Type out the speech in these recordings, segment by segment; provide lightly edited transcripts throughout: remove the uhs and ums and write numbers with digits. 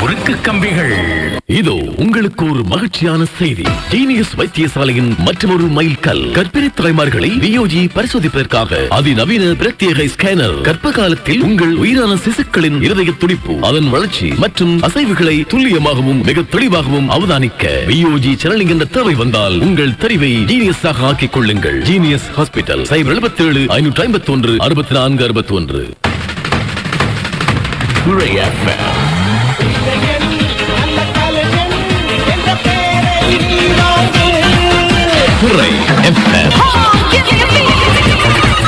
முறுக்கு கம்பிகள். இதோ உங்களுக்கு ஒரு மகிழ்ச்சியான செய்தி. ஜீனியஸ் வைத்தியசாலையின் மற்றொரு மைல்கல். கர்ப்பிணி தாய்மார்களை வியோஜி பரிசோதிப்பதற்காக அதிநவீன பிரத்யேக ஸ்கேனர். கர்ப்ப காலத்தில் உங்கள் உயிரான சிசுக்களின் இருதய துடிப்பு, அதன் வளர்ச்சி மற்றும் அசைவுகளை துல்லியமாகவும் மிக தெளிவாகவும் அவதானிக்க வியோஜி சேனலிங் என்ற தேவை வந்தால் உங்கள் தெரிவை ஜீனியஸாக ஆக்கிக் கொள்ளுங்கள். Genius hospital 77 551 64 61.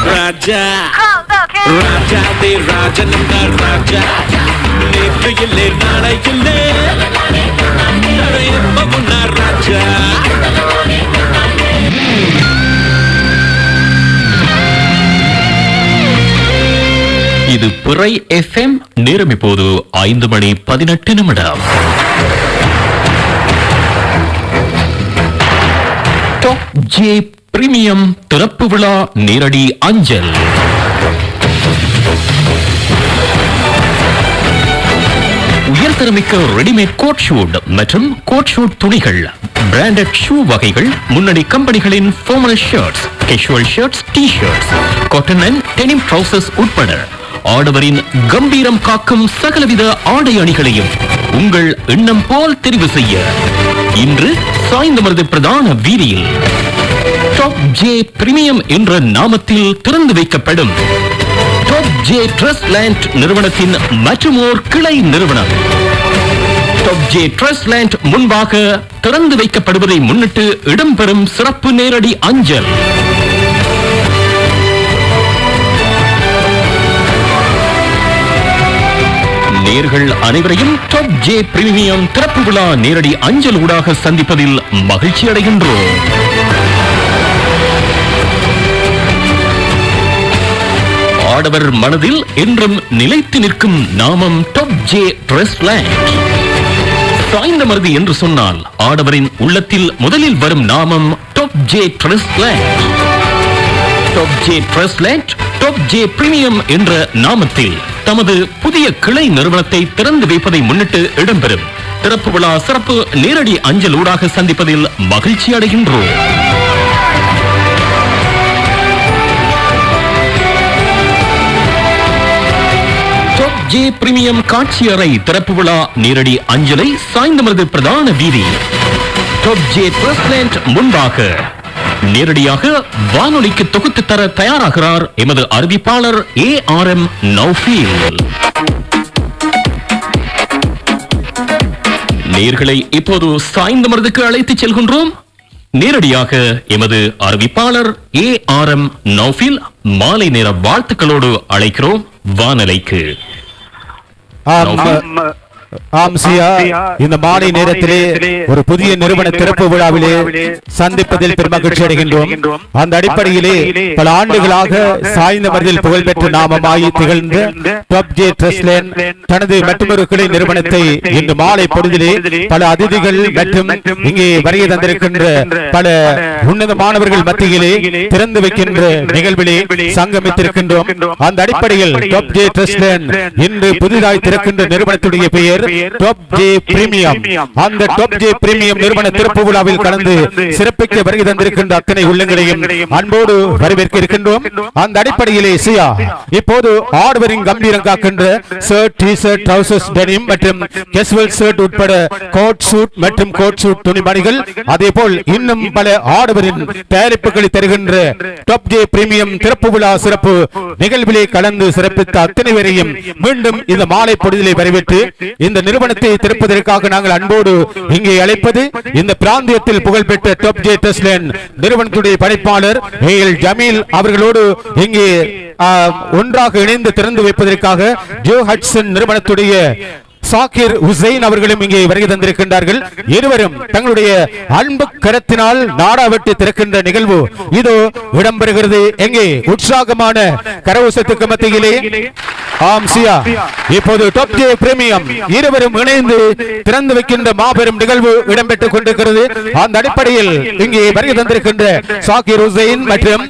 ராஜா ராஜாதே ராஜனந்தார் ராஜா நேற்று இல்லை நாளை இல்லை எப்பவுன்னார் ராஜா. இது பிறை FM. நேரம் இப்போது 5:18. டாப் ஜே பிரீமியம் திறப்பு விழா நேரடி அஞ்சல். உயர்தரமிக்க ரெடிமேட் கோட் ஷூட் மற்றும் கோட் ஷூட் துணிகள், பிராண்டட் ஷூ வகைகள், முன்னணி கம்பெனிகளின் formal shirts, casual shirts, T-shirts, cotton and denim trousers உட்பட ஆடவரின் கம்பீரம் காக்கும் சகலவித ஆடை அணிகளையும் உங்கள் எண்ணம் போல் தெரிவு செய்ய இன்று சாய்ந்தமருது பிரதான வீதியில் டாப் ஜே பிரீமியம் என்ற நாமத்தில் திறந்து வைக்கப்படும் டாப் ஜே ட்ரஸ்ட் லேண்ட் நிறுவனத்தின் மற்றுமோர் கிளை நிறுவனம். டாப் ஜே ட்ரஸ்ட் லேண்ட் முன்பாக திறந்து வைக்கப்படுவதை முன்னிட்டு இடம்பெறும் சிறப்பு நேரடி அஞ்சல். நேர்கள் அனைவரையும் டாப் ஜே பிரீமியம் திறப்பு விழா நேரடி அஞ்சல் ஊடாக சந்திப்பதில் மகிழ்ச்சி அடைகின்றோம். ஆடவர் மனதில் என்றும் நிலைத்து நிற்கும் நாமம் top J trust land. Sainthamaruthu என்று சொன்னால் ஆடவரின் உள்ளத்தில் முதலில் வரும் நாமம் top J trust land. Top J trust land top J premium என்ற நாமத்தில் தமது புதிய கிளை நிறுவனத்தை திறந்து வைப்பதை முன்னிட்டு இடம்பெறும் திறப்பு விழா சிறப்பு நேரடி அஞ்சல் ஊடாக சந்திப்பதில் மகிழ்ச்சி அடைகின்றோம். டாப் ஜே பிரீமியம் காட்சி அறை திறப்பு விழா நேரடி அஞ்சலை சாய்ந்தமருது பிரதான வீதி டாப் ஜே ட்ரஸ்ட் லேண்ட் முன்பாக நேரடியாக வானொலிக்கு தொகுத்து தர தயாராகிறார் எமது அறிவிப்பாளர் ARM நௌஃபீல். நேர்களை இப்போது சாய்ந்தமருதுக்கு அழைத்து செல்கின்றோம். நேரடியாக எமது அறிவிப்பாளர் ARM நௌஃபீல் மாலை நேர வாழ்த்துக்களோடு அழைக்கிறோம் வானொலிக்கு. இந்த மாலை நேரத்திலே ஒரு புதிய நிறுவன திறப்பு விழாவிலே சந்திப்பதில் பெருமகிழ்ச்சி அடைகின்றோம். அந்த அடிப்படையிலே பல ஆண்டுகளாக சாய்ந்தமருதில் புகழ்பெற்ற நாமமாய் திகழ்ந்த டாப் ஜே ட்ரஸ்ட் லேண்ட் தனது மற்றொரு கிளை நிறுவனத்தை இன்று மாலை பொழுதிலே பல அதிதிகள் மற்றும் இங்கே வருகை தந்திருக்கின்ற பல உன்னத மாணவர்கள் மத்தியிலே திறந்து வைக்கின்ற நிகழ்விலே சங்கமித்திருக்கின்றோம். அந்த அடிப்படையில் டாப் ஜே ட்ரஸ்ட் லேண்ட் இன்று புதிதாய் திறக்கின்ற நிறுவனத்துடைய பெயர் டாப் ஜே பிரீமியம். அந்த டாப் ஜே பிரீமியம் நிறுவன திறப்பு விழாவில் கலந்து சிறப்பிக்க வருகை தந்திருக்கின்ற அத்தனை உள்ளங்களையும் அன்போடு வரவேற்க இருக்கின்றோம். அந்த அடிப்படையிலே சியா இப்போது ஆடவரின் கம்பீரம் காக்கின்ற ஷர்ட், டி-ஷர்ட், ட்ரவுசர்ஸ், டெனிம் மற்றும் கேஷுவல் ஷர்ட் உட்பட கோட் ஷூட் மற்றும் கோட் ஷூட் துணிமணிகள், அதேபோல் இன்னும் பல ஆடவரின் தயாரிப்புகளை தருகின்ற டாப் ஜே பிரீமியம் திறப்பு விழா சிறப்பு நிகழ்விலே கலந்து சிறப்பித்த அத்தனை பேரையும் மீண்டும் இந்த மாலை பொழுதிலே வரவேற்று இந்த நிறுவனத்தை திறப்பதற்காக நாங்கள் அன்போடு இங்கே அழைப்பது இந்த பிராந்தியத்தில் புகழ்பெற்ற டாப் ஜே ட்ரஸ்ட் லேண்ட் நிறுவனத்துடைய பணிப்பாளர் AL ஜமீல் அவர்களோடு இங்கே ஒன்றாக இணைந்து திறந்து வைப்பதற்காக ஜோ ஹட்சன் நிறுவனத்துடைய சாகிர் ஹுசைன் அவர்களும் இங்கே வருகை தந்திருக்கின்றார்கள். இருவரும் தங்களுடைய அன்பு கரத்தினால் நாடாவெட்டி திறக்கின்ற நிகழ்வு இதோ இடம்பெறுகிறது. எங்கே உற்சாகமான கரகோஷத்துக்கு மத்தியிலே ஆம் சியா, இப்போது டாப் ஜே பிரீமியம் இருவரும் இணைந்து திறந்து வைக்கின்ற மாபெரும் நிகழ்வு இடம்பெற்றுக் கொண்டிருக்கிறது. அந்த அடிப்படையில் இங்கே வருகை தந்திருக்கின்ற சாகிர் ஹுசைன் மற்றும்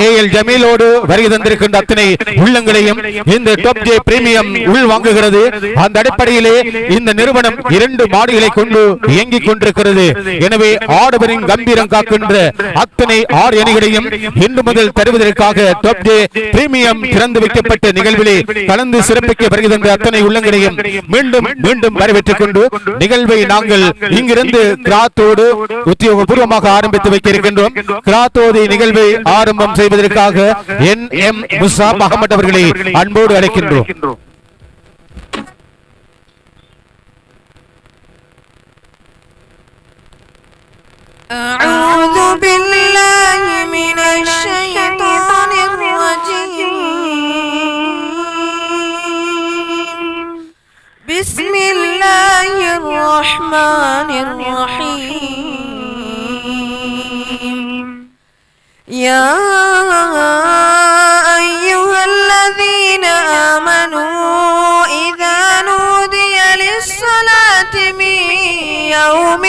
ஏஎல் ஜமீலோடு வருகை தந்திருக்கின்ற அத்தனை உள்ளங்களையும் இந்த டாப் ஜே பிரீமியம் உள் வாங்குகிறது. அந்த அடிப்படையிலே இந்த நிறுவனம் 2 மாடிகளை கொண்டு இயங்கிக் கொண்டிருக்கிறது. எனவே ஆடவரின் கம்பீரம் காக்கின்ற அத்தனை 6 அணிகளையும் இன்று முதல் தருவதற்காக டாப் ஜே பிரீமியம் திறந்து வைக்கப்பட்ட நிகழ்விலே கலந்து சிறப்பிக்க வருகின்ற அத்தனை உள்ளங்களையும் மீண்டும் மீண்டும் வரவேற்றுக் கொண்டு நிகழ்வை நாங்கள் இங்கிருந்து கிராத்தோடு உத்தியோகபூர்வமாக ஆரம்பித்து வைக்க இருக்கின்றோம். கிராத்தோதி நிகழ்வை ஆரம்பம் செய்வதற்காக NM முசாப் அகமது அவர்களை அன்போடு அழைக்கின்றோம். أعوذ بالله من الشيطان الرجيم. بسم الله الرحمن الرحيم. يا أيها الذين آمنوا إذا نودي للصلاة من يوم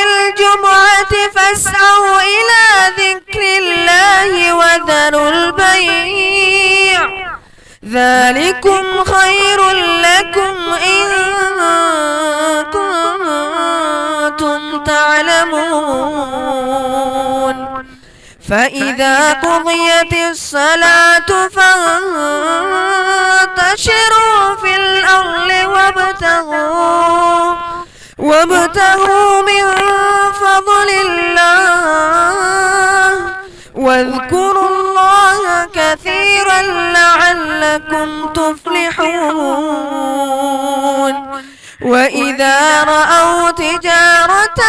الجمعة فاسعوا إلى ذكر الله وذروا البيع ذلكم خير لكم إن كنتم تعلمون. فإذا قضيت الصلاة فانتشروا في الأرض وابتغوا من فضل الله واذكروا الله كثيرا لعلكم تفلحون. وإذا رأوا تجارة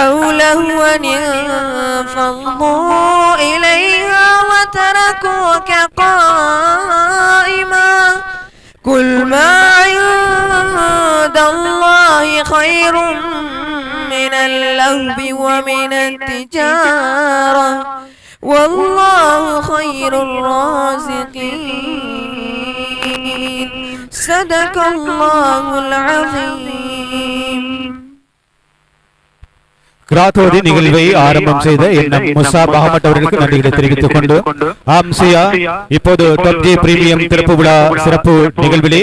أو لهوا انفضوا إليها وتركوك قائما. قل ما عند الله خير من اللهو ومن التجارة والله خير الرازقين. صدق الله العظيم. கிராத்தோதி நிகழ்வை ஆரம்பம் செய்த NM முசாப் அகமது அவர்களுக்கு நன்றிகளை தெரிவித்துக் கொண்டு ஆம்சியா இப்போது டாப் ஜே பிரீமியம் திறப்பு விழா சிறப்பு நிகழ்விலே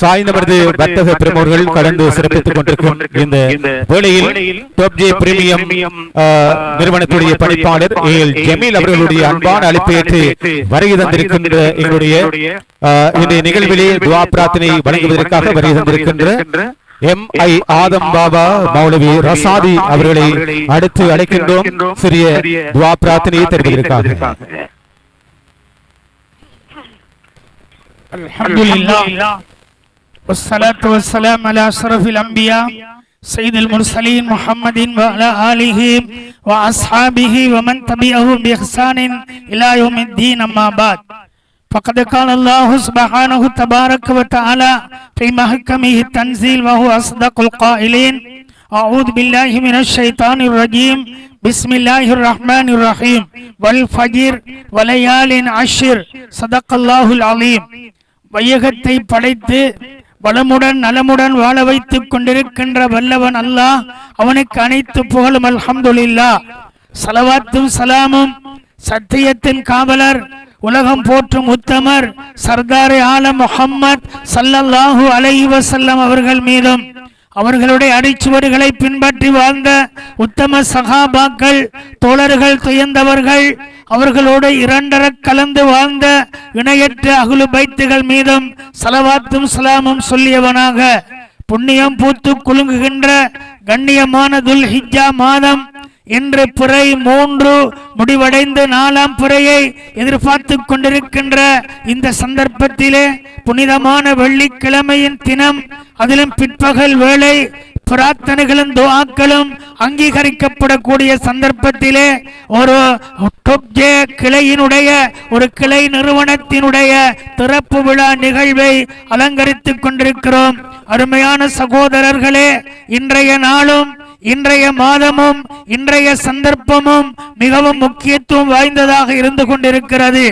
சாய்ந்தமர்ந்து வர்த்தக பிரமுகர்கள் கலந்து சிறப்பித்துக் கொண்டிருக்கும் இந்த வேளையில் டாப் ஜே பிரீமியம் நிறுவனத்துடைய பணிப்பாளர் ஏஎல் ஜமீல் அவர்களுடைய அன்பான அழைப்பை ஏற்று வருகை தந்திருக்கின்ற எங்களுடைய இந்த நிகழ்விலே துஆ பிரார்த்தனை வழங்குவதற்காக வருகை தந்திருக்கின்ற MI ஆதம் பாபா மௌலவி ரசாதி அவர்களை அடுத்து அழைக்கின்றோம் சிறிய துஆ பிரார்த்தனையை தெரிவிப்பதற்காக. அல்ஹம்துலில்லாஹ் வஸ்ஸலாத்து வஸ்ஸலாம் அலா அஷ்ரஃபில் அன்பியா சய்யிதுல் முர்சலீன் முஹம்மதின் வ அலா ஆலிஹி வ அஸ்ஹாபிஹி வ மன் தபிஅஹும் பி இஹ்சானின் இலா யௌமிddin அம்மா பாத். فقد قال الله سبحانه تبارك وتعالى في محكمه التنزيل وهو أصدق القائلين. أعوذ بالله من الشيطان الرجيم. بسم الله الرحمن الرحيم. والفجر وليال عشر. صدق الله العظيم. வையகத்தை படைத்து வளமுடன் நலமுடன் வாழ வைத்துக் கொண்டிருக்கின்ற வல்லவன் அல்லாஹ், அவனுக்கு அனைத்து புகழும். அல்ஹம்துலில்லாஹ். ஸலவாத்தும் ஸலாமும் சத்தியத்தின் காவலர், உலகம் போற்றும் உத்தமர் சர்தார் ஆலம் முஹம்மத் ஸல்லல்லாஹு அலைஹி வஸல்லம் அவர்கள் மீதும், அவர்களுடைய அடிச்சுவடுகளை பின்பற்றி வாழ்ந்த உத்தம சஹாபாக்கள் தோழர்கள் துயர்ந்தவர்கள், அவர்களோடு இரண்டர கலந்து வாழ்ந்த இணையற்ற அஹ்லு பைத்துகள் மீதும் ஸலவாத்தும் ஸலாமும் சொல்லியவனாக, புண்ணியம் பூத்து குலுங்குகின்ற கண்ணியமான துல் ஹிஜ்ஜா மாதம் இன்று பிறை 3 முடிவடைந்து 4ஆம் பிறையை எதிர்பார்த்து கொண்டிருக்கின்ற இந்த சந்தர்ப்பத்திலே புனிதமான வெள்ளிக்கிழமையின் தினம், அதிலும் பிற்பகல் வேளை பிரார்த்தனைகளும் துஆக்களும் அங்கீகரிக்கப்படக்கூடிய சந்தர்ப்பத்திலே ஒரு டாப் ஜே கிளையினுடைய ஒரு கிளை நிறுவனத்தினுடைய திறப்பு விழா நிகழ்வை அலங்கரித்துக் கொண்டிருக்கிறோம். அருமையான சகோதரர்களே, இன்றைய நாளும் இன்றைய மாதமும் இன்றைய சந்தர்ப்பமும் மிகவும் முக்கியத்துவம் வாய்ந்ததாக இருந்து கொண்டிருக்கிறது.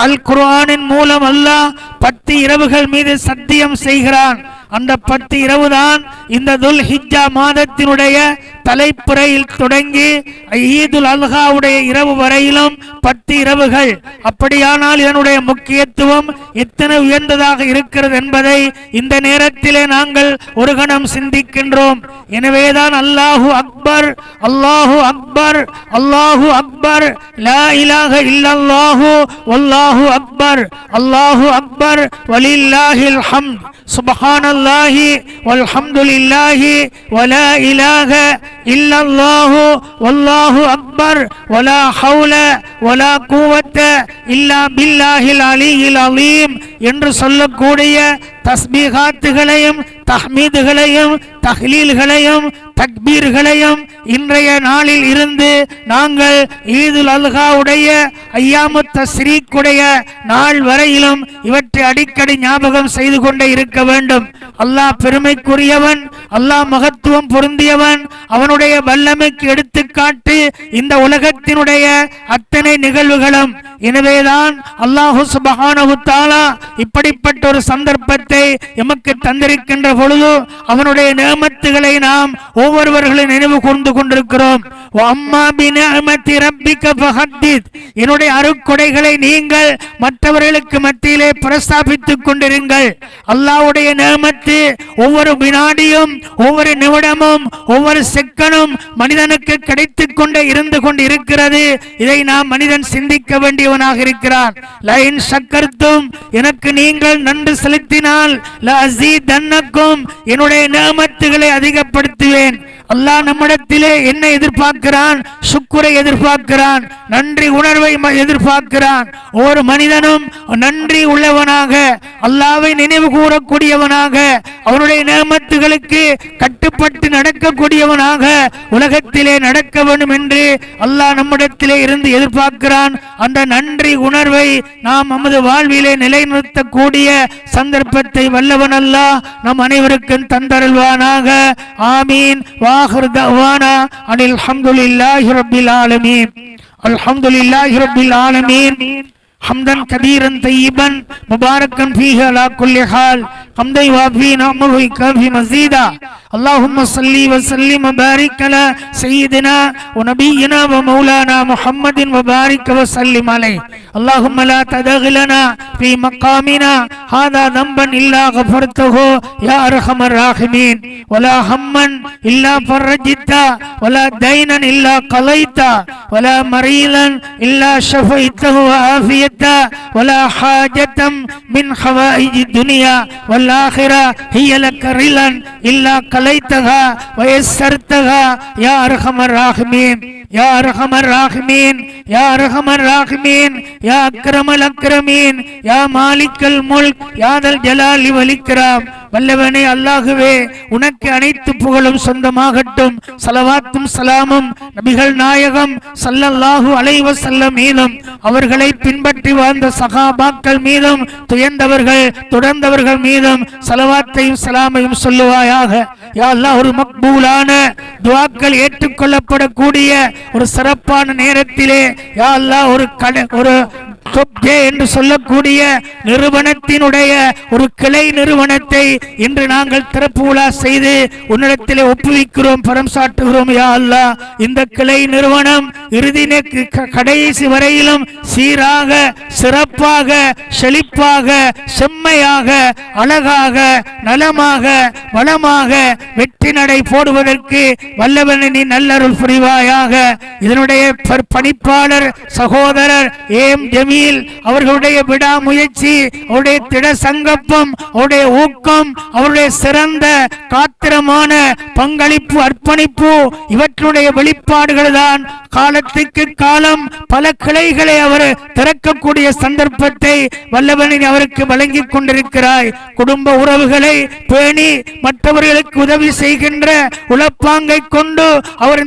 அல் குர்ஆனின் மூலம் அல்லாஹ் 10 இரவுகள் மீது சத்தியம் செய்கிறான். அந்த 10 இரவு தான் இந்த துல் ஹிஜ்ஜா மாதத்தினுடைய தலைப்புறையில் தொடங்கி ஈதுல் அல்ஹாவுடைய இரவு வரையிலும் 10 இரவுகள். அப்படியானால் இதனுடைய முக்கியத்துவம் எத்தனை உயர்ந்ததாக இருக்கிறது என்பதை இந்த நேரத்திலே நாங்கள் ஒரு கணம் சிந்திக்கின்றோம். எனவேதான் அல்லாஹு அக்பர், அல்லாஹு அக்பர், அல்லாஹு அக்பர், லா இலாஹ இல்லல்லாஹு வல்லாஹு அக்பர், அல்லாஹு அக்பர் வலில்லாஹில் ஹம்த், சுப்ஹானல்லாஹி வல்ஹம்துலில்லாஹி வலா இலாஹ இல்லல்லாஹு வல்லாஹு அக்பர் வலா ஹவுல வலா குவத்த இல்லா பில்லாஹில் அலியில் அலீம் என்று சொல்லக்கூடிய தஸ்பீகாத்துகளையும் தஹ்மீதுகளையும் தஹ்லீல்களையும் தக்பீர்களையும் இன்றைய நாளில் இருந்து நாங்கள் ஈதுல் அல்ஹாவுடைய ஐயாமுத் தஸ்ரீக்குடைய நாள் வரையிலும் இவற்றை அடிக்கடி ஞாபகம் செய்து கொண்டே இருக்க வேண்டும். அல்லாஹ் பெருமைக்குரியவன், அல்லாஹ் மகத்துவம் பொருந்தியவன், அவனுடைய வல்லமைக்கு எடுத்துக்காட்டு இந்த உலகத்தினுடைய அத்தனை நிகழ்வுகளும். எனவேதான் அல்லாஹு சுப்ஹானஹு தஆலா இப்படிப்பட்ட ஒரு சந்தர்ப்பத்தை எமக்கு தந்திருக்கின்ற பொழுது அவனுடைய நிஅமத்துகளை நாம் ஒவ்வொருவர்களும் நினைவு கூர்ந்து கொண்டிருக்கிறோம். அம்மா பிநிஅமத்தி ரப்பிக ஃபஹத்தித், என்னுடைய அருட்கொடைகளை நீங்கள் மற்றவர்களுக்கு மத்தியிலே பிரஸ்தாபித்துக் கொண்டிருங்கள். அல்லாஹ்வுடைய நிஅமத்து ஒவ்வொரு வினாடியும் ஒவ்வொரு நிமிடமும் ஒவ்வொரு செகண்டும் மனிதனுக்கு கிடைத்துக் கொண்டே இருந்து கொண்டு இருக்கிறது. இதை நாம் மனிதன் சிந்திக்க வேண்டியவனாக இருக்கிறான். லைன் ஷக்கர்தும், எனக்கு நீங்கள் நன்றி செலுத்தினால் லஅஸீதன்னக்கும், என்னுடைய நிஅமத்துகளை அதிகப்படுத்துவேன். அல்லாஹ் நம்மிடத்திலே என்ன எதிர்பார்க்கிறான்? சுக்குரை எதிர்பார்க்கிறான், நன்றி உணர்வை எதிர்பார்க்கிறான். ஒவ்வொரு மனிதனும் நன்றி உள்ளவனாக, அல்லாஹ்வை நினைவு கூறக்கூடியவனாக, அவனுடைய நிஅமத்துகளுக்கு கட்டுப்பட்டு நடக்கக்கூடியவனாக உலகத்திலே நடக்க வேண்டும் என்று அல்லாஹ் நம்மிடத்திலே இருந்து எதிர்பார்க்கிறான். அந்த நன்றி உணர்வை நாம் நமது வாழ்விலே நிலைநிறுத்தக்கூடிய சந்தர்ப்பத்தை வல்லவன் அல்லாஹ் நம் அனைவருக்கும் தந்தருள்வானாக. ஆமீன். வாஹிர் தஅவானா அனில் ஹம்துலில்லாஹி ரப்பில் ஆலமீன். அல்ஹம்துலில்லாஹி ரப்பில் ஆலமீன் ஹம்தன் கதீரன் தய்யிபன் முபாரக்கன் ஃபீஹி அலா குல்லி ஹால் ஹம்தை வாஃபி நஅமஹு காஃபி மஸீதா. اللهم صل وسلم وبارك على سيدنا ونبينا ومولانا محمد وبارك وسلم عليه. اللهم لا تدع لنا في مقامنا هذا ذنبا الا غفرته يا ارحم الراحمين، ولا هما الا فرجته، ولا دينا الا قضيته، ولا مريضا الا شفيته وعافيته، ولا حاجة من حوائج الدنيا والآخرة هي لك رضا إلا قضيتها ويسرتها يا أرحم الراحمين، يا أرحم الراحمين، يا أرحم الراحمين، يا أكرم الأكرمين، يا مالك الملك، يا ذا الجلال والإكرام. வல்லவனே அல்லாஹுவே, உனக்கு அனைத்து புகழும் சொந்தமாகட்டும். ஸலவாத்தும் ஸலாமும் நபிகள் நாயகம் ஸல்லல்லாஹு அலைஹி வஸல்லம் மீதும் அவர்களை பின்பற்றி வாழ்ந்த சஹாபாக்கள் மீதும் துயர்ந்தவர்கள் தொடர்ந்தவர்கள் மீதும் ஸலவாத்தையும் ஸலாமையும் சொல்லுவாயாக. யா அல்லாஹ், ஒரு மக்பூலான துஆக்கள் ஏற்றுக்கொள்ளப்படக்கூடிய ஒரு சிறப்பான நேரத்திலே யா அல்லாஹ் ஒரு என்று சொல்லக்கூடிய நிறுவனத்தினுடைய ஒரு கிளை நிறுவனத்தை இன்று நாங்கள் திறப்பு விழா செய்து உன்னிடத்திலே ஒப்புவிக்கிறோம், பரம் சாட்டுகிறோம். யா அல்லாஹ், இந்த கிளை நிறுவனம் இறுதி கடைசி வரையிலும் சீராக சிறப்பாக செழிப்பாக செம்மையாக அழகாக நலமாக வளமாக வெற்றி நடை போடுவதற்கு வல்லவனை நீ நல்லருள் புரிவாயாக. இதனுடைய பணிப்பாளர் சகோதரர் ஏம் ஜமீல் அவர்களுடைய விடாமுயற்சி, அவருடைய திட சங்கப்பம், அவருடைய ஊக்கம், அவருடைய சிறந்த காத்திரமான பங்களிப்பு அர்ப்பணிப்பு இவற்றுடைய வெளிப்பாடுகள் தான் காலத்துக்கு காலம் பல கிளைகளை அவர் திறக்கக்கூடிய சந்தர்ப்பத்தை வல்லவனை அவருக்கு வழங்கி கொண்டிருக்கிறாய். குடும்ப உறவுகளை பேணி மற்றவர்களுக்கு உதவி செய்கின்ற உளப்பாங்கை கொண்டு அவர்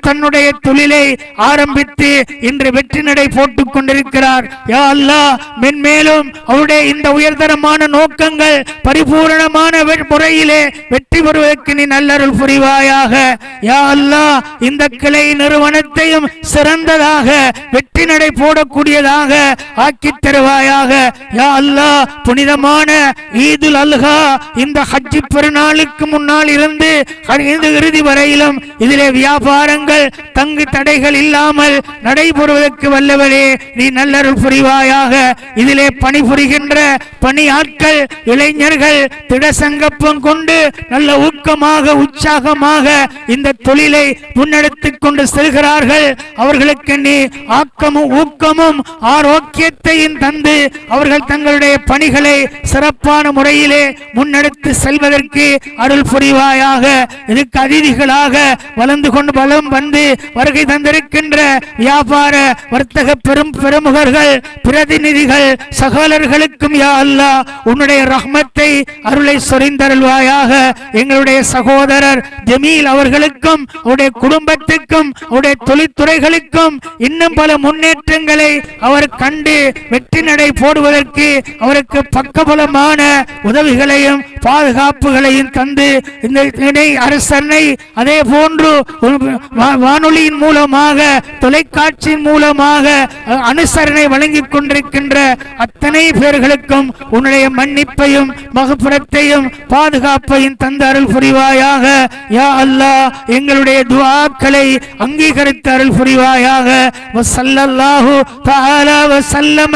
தன்னுடைய தொழிலை ஆரம்பித்து இன்று வெற்றி நடை போட்டுக் கொண்டிருக்கிறார். யா அல்லாஹ் மென்மேலும் அவருடைய இந்த உயர்தரமான நோக்கங்கள் பரிபூரணமான முறையிலே வெற்றி பெறுவதற்கு நீ நல்லருள் புரிவாயாக. யா அல்லாஹ் இந்த கிளை நிறுவனத்தையும் சிறந்ததாக வெற்றி நடை போடக்கூடியதாக ஆக்கி தருவாயாக. யா அல்லாஹ் புனிதமான ஈதுல் அல்ஹா இந்த ஹஜ் பெருநாளுக்கு முன்னால் இருந்து இறுதி வரையிலும் இதிலே வியாபாரங்கள் தங்கு தடைகள் இல்லாமல் நடைபெறுவதற்கு வல்லவரே நீ நல்லருள் புரிவாயாக. இதிலே பணிபுரிகின்ற பணியாட்கள் இளைஞர்கள் திடசங்கப்பம் கொண்டு நல்ல ஊக்கமாக உற்சாகமாக இந்த தொழிலை முன்னெடுத்துக் கொண்டு செல்கிறார்கள். அவர்களுக்கு நீ ஆக்கமும் ஊக்கமும் ஆரோக்கியத்தையும் தந்து அவர்கள் தங்களுடைய பணிகளை சிறப்பான முறையிலே முன்னெடுத்து செல்வதற்கு அருள் புரிவாயாக. இதுக்கு அதிதிகளாக வளர்ந்து கொண்டு பலம் வந்து வருகை தந்திருக்கின்ற வியாபார வர்த்தக பெருமுகர்கள் பிரதிநிதிகள் சகோதரர்களுக்கும் யா அல்லாஹ் உன்னுடைய ரஹ்மத்தை அருளை சொரிந்தருள்வாயாக. எங்களுடைய சகோதரர் ஜமீல் அவர்களுக்கும் அவருடைய குடும்பத்துக்கும் அவருடைய தொழில்துறைகளுக்கும் இன்னும் பல முன்னேற்றங்களை அவர் கண்டு வெற்றி நடை போடுவதற்கு அவருக்கு பக்கபலமான உதவிகளையும் பாதுகாப்புகளையும் தந்து இந்த இணை அரசனை அதே போன்று வானொலியின் மூலமாக தொலைக்காட்சியின் மூலமாக அனுசரணை வழங்கிக் கொண்டிருக்கின்ற அத்தனை பேர்களுக்கும் உன்னுடைய மன்னிப்பையும் மகப்புறத்தையும் பாதுகாப்பையும் தந்து அருள் புரிவாயாக. யா அல்லாஹ் எங்களுடைய துஆக்களை அங்கீகரித்து அருள் புரிவாயாக. வஸல்லல்லாஹு தஆலா வஸல்லம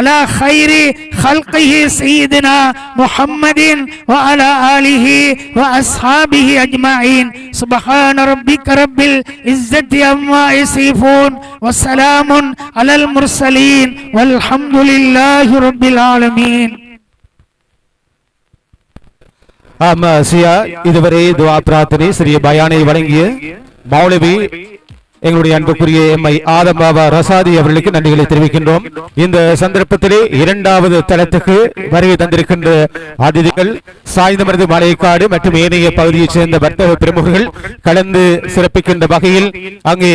அலா கைரி ஹல்கிஹி சய்யிதினா முஹம்மதின் வஅலா ஆலிஹி வஅஸ்ஹாபிஹி அஜ்மஈன். சுப்ஹான ரப்பிக ரப்பில் இஸ்ஸத்தி அம்மா யசிஃபூன் வஸலாமுன் அலல் முர்ஸலீன் வல்ஹம்துலில்லாஹி ரப்பில் ஆலமீன். ஆமா சியா, இதுவரை துஆ பிரார்த்தனை சிறிய பயானை வழங்கிய மௌலவி எங்களுடைய அன்புக்குரிய எம்ஐ ஆதம் பாபா ரசாதி அவர்களுக்கு நன்றிகளை தெரிவிக்கின்றோம். இந்த சந்தர்ப்பத்திலே இரண்டாவது தளத்துக்கு வருகை தந்திருக்கின்ற அதிதிகள் சாய்ந்தமருது மலைக்காடு மற்றும் ஏனைய பகுதியைச் சேர்ந்த வர்த்தக பிரமுகர்கள் கலந்து சிறப்பிக்கின்ற வகையில் அங்கே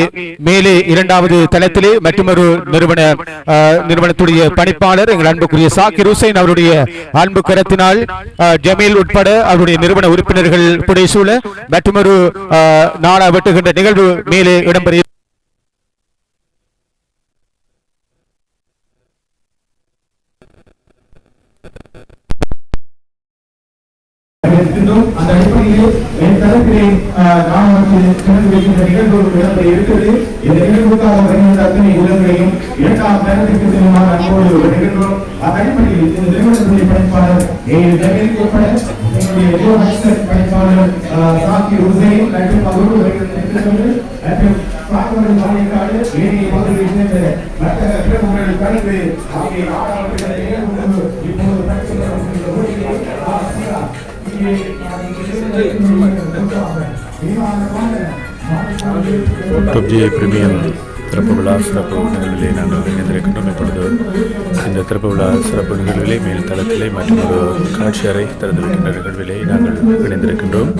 மேலே இரண்டாவது தளத்திலே மற்றொரு நிறுவனத்துடைய பணிப்பாளர் எங்கள் அன்புக்குரிய சாக்கிர் ஹுசைன் அவருடைய அன்பு கரத்தினால் ஜமீல் உட்பட அவருடைய நிறுவன உறுப்பினர்கள் புடைசூழ மற்றொரு நாடா வெட்டுகின்ற நிகழ்வு மேலே இடம்பெற அந்த அடிப்படையிலே என் தரப்பிலே நாம் திறந்து வைக்கின்ற நிகழ்வு இருக்கிறது. இந்த நிகழ்வுக்காக வருகின்ற அத்தனை உள்ளங்களையும் இரண்டாம் தரத்திற்கு செல்லுமாறு அன்போடு வருகின்றோம். அந்த அடிப்படையில் இந்த நிறுவனத்துடைய பணிப்பாளர் உட்பட எங்களுடைய பணிப்பாளர் சாக்கிர் ஹுசைன் மற்றும் அவரோடு மற்றும் சாக்கவரது மாநிலக்காடு ஏனைய பகுதிகளில் சேர்ந்த வர்த்தக பிரமுகர்கள் கலந்து ஆகிய ஆடாளர்கள் நிகழ்வு இப்போது PUBG பிரீமியம் திறப்பு விழா சிறப்பு நிகழ்விலே நாங்கள் இணைந்திருக்கின்றோம். இப்பொழுது இந்த திறப்பு விழா சிறப்பு நிகழ்விலே மேல் தளத்திலே மற்றும் ஒரு காட்சி அறை திறந்து வைக்கின்ற நிகழ்விலே நாங்கள் இணைந்திருக்கின்றோம்.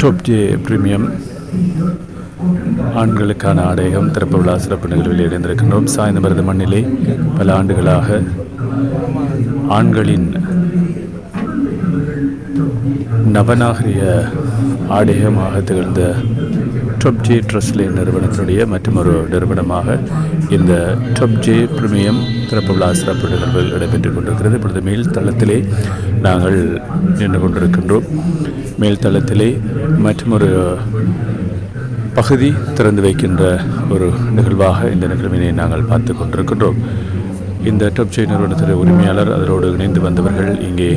PUBG பிரீமியம் ஆண்களுக்கான ஆடையம் திறப்பு விழா சிறப்பு நிகழ்வில் இணைந்திருக்கின்றோம். சாய்ந்தமருது மண்ணிலே பல ஆண்டுகளாக ஆண்களின் நவநாகரிக ஆடையமாக திகழ்ந்த டொப்ஜே ட்ரெஸ்லேன் நிறுவனத்தினுடைய மற்றொரு நிறுவனமாக இந்த டொப்ஜே பிரீமியம் திறப்பு விழா சிறப்பு நிகழ்வுகள் நடைபெற்றுக் கொண்டிருக்கிறது. இப்பொழுது மேல்தளத்திலே நாங்கள் நின்று கொண்டிருக்கின்றோம். மேல்தளத்திலே மற்றொரு பகுதி திறந்து வைக்கின்ற ஒரு நிகழ்வாக இந்த நிகழ்வினை நாங்கள் பார்த்து கொண்டிருக்கின்றோம். இந்த டொப்ஜே நிறுவனத்தின் உரிமையாளர் அதனோடு இணைந்து வந்தவர்கள் இங்கே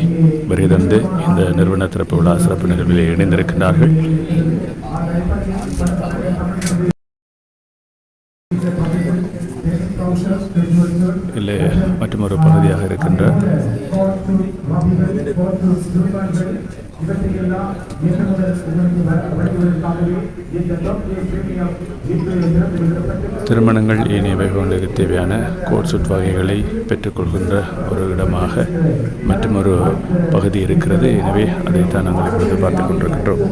வருகை தந்து இந்த நிறுவன திறப்பு விழா சிறப்பு நிகழ்வில் இணைந்திருக்கின்றார்கள். இல்லை மற்றொரு பகுதியாக இருக்கின்ற திருமணங்கள் ஏனைய வைபவங்களுக்கு தேவையான கோட் சூட் வகைகளை பெற்றுக்கொள்கின்ற ஒரு இடமாக மற்றொரு பகுதி இருக்கிறது. எனவே அதைத்தான் நாங்கள் இப்பொழுது பார்த்துக் கொண்டிருக்கின்றோம்.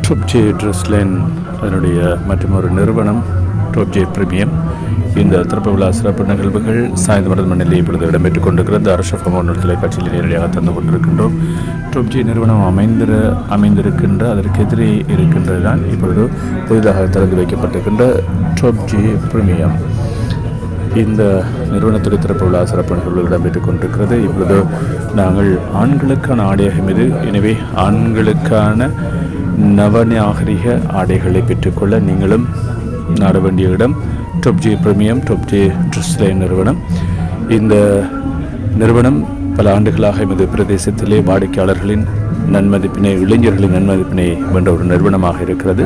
டொப்ஜே ட்ரெஸ்லேன் அதனுடைய மற்றொரு நிறுவனம் டொப்ஜே பிரீமியம் இந்த திறப்பு விழா சிறப்பு நிகழ்வுகள் சாய்ந்தமருது மண்ணிலே இப்பொழுது இடம்பெற்றுக் கொண்டிருக்கிறது. அரசு மோனல் தொலைக்காட்சியில் நேரடியாக தந்து கொண்டிருக்கின்றோம். டொப்ஜே நிறுவனம் அமைந்திருக்கின்ற அதற்கு எதிரே இருக்கின்றது தான் இப்பொழுது புதிதாக திறந்து வைக்கப்பட்டிருக்கின்ற டொப்ஜே பிரீமியம். இந்த நிறுவனத்துடைய திறப்பு விழா சிறப்பு நிகழ்வுகள் இடம்பெற்றுக் கொண்டிருக்கிறது. இப்பொழுது நாங்கள் ஆண்களுக்கான ஆடையகம் இது. எனவே ஆண்களுக்கான நவநாகரிக ஆடைகளை பெற்றுக்கொள்ள நீங்களும் நாட வேண்டிய இடம் டொப்ஜே பிரீமியம் டொப்ஜே ட்ரெஸ்லேன் நிறுவனம். இந்த நிறுவனம் பல ஆண்டுகளாக எமது பிரதேசத்திலே வாடிக்கையாளர்களின் நன்மதிப்பினை இளைஞர்களின் நன்மதிப்பினை வென்ற ஒரு நிறுவனமாக இருக்கிறது.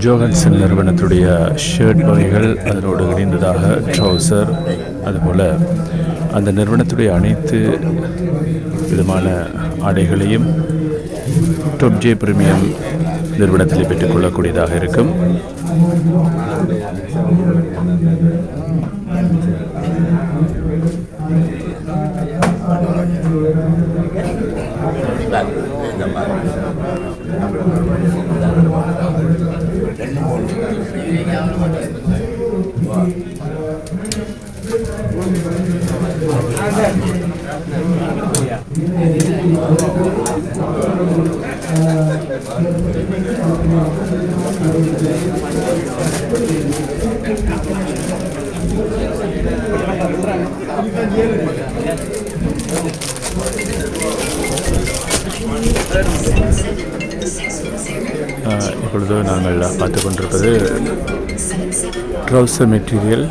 ஜோஹன்சன் நிறுவனத்துடைய ஷர்ட் வகைகள் அதனோடு இணைந்ததாக ட்ரௌசர் அதுபோல் அந்த நிறுவனத்துடைய அனைத்து விதமான ஆடைகளையும் டொப்ஜே பிரீமியம் நிறுவனத்தில் பெற்றுக்கொள்ளக்கூடியதாக இருக்கும். இப்பொழுது நாங்கள் பார்த்து கொண்டிருப்பது ட்ரௌசர் மெட்டீரியல்.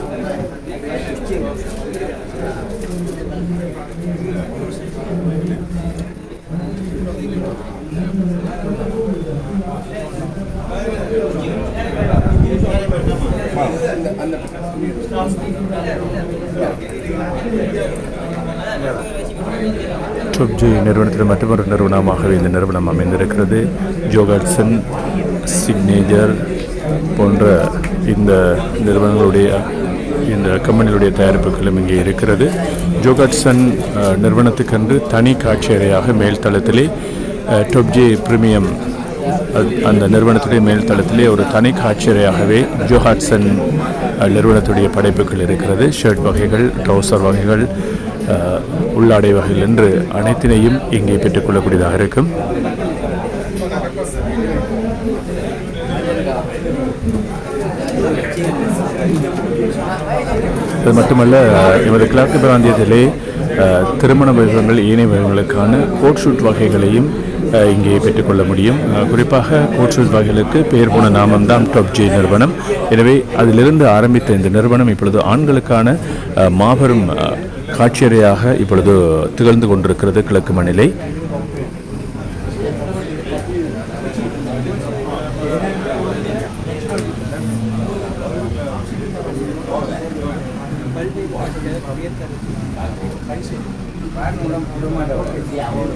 டாப்ஜே நிறுவனத்தில் மற்றொரு நிறுவனமாகவே இந்த நிறுவனம் அமைந்திருக்கிறது. ஜோகாட்சன், சிக்னேச்சர் போன்ற இந்த நிறுவனங்களுடைய இந்த கம்பெனிகளுடைய தயாரிப்புகளும் இங்கே இருக்கிறது. ஜோகாட்சன் நிறுவனத்துக்கென்று தனி காட்சி அறையாக மேல்தளத்திலே டாப்ஜே பிரீமியம் அந்த நிறுவனத்துடைய மேல்தளத்திலே ஒரு தனி காட்சியறையாகவே ஜோஹாட்சன் நிறுவனத்துடைய படைப்புகள் இருக்கிறது. ஷர்ட் வகைகள், ட்ரௌசர் வகைகள், உள்ளாடை வகைகள் என்று அனைத்தினையும் இங்கே பெற்றுக்கொள்ளக்கூடியதாக இருக்கும். அது மட்டுமல்ல, எமது கிழக்கு பிராந்தியத்திலே திருமண வைபவங்கள், ஏனைய வைபவங்களுக்கான கோட் ஷூட் வகைகளையும் இங்கே பெற்றுக்கொள்ள முடியும். குறிப்பாக கோட் ஷூட் வகைகளுக்கு பெயர் போன நாமம்தான் டாப்ஜே நிறுவனம். எனவே அதிலிருந்து ஆரம்பித்த இந்த நிறுவனம் இப்பொழுது ஆண்களுக்கான மாபெரும் காட்சியறையாக இப்பொழுது திகழ்ந்து கொண்டிருக்கிறது கிழக்கு மண்ணிலே.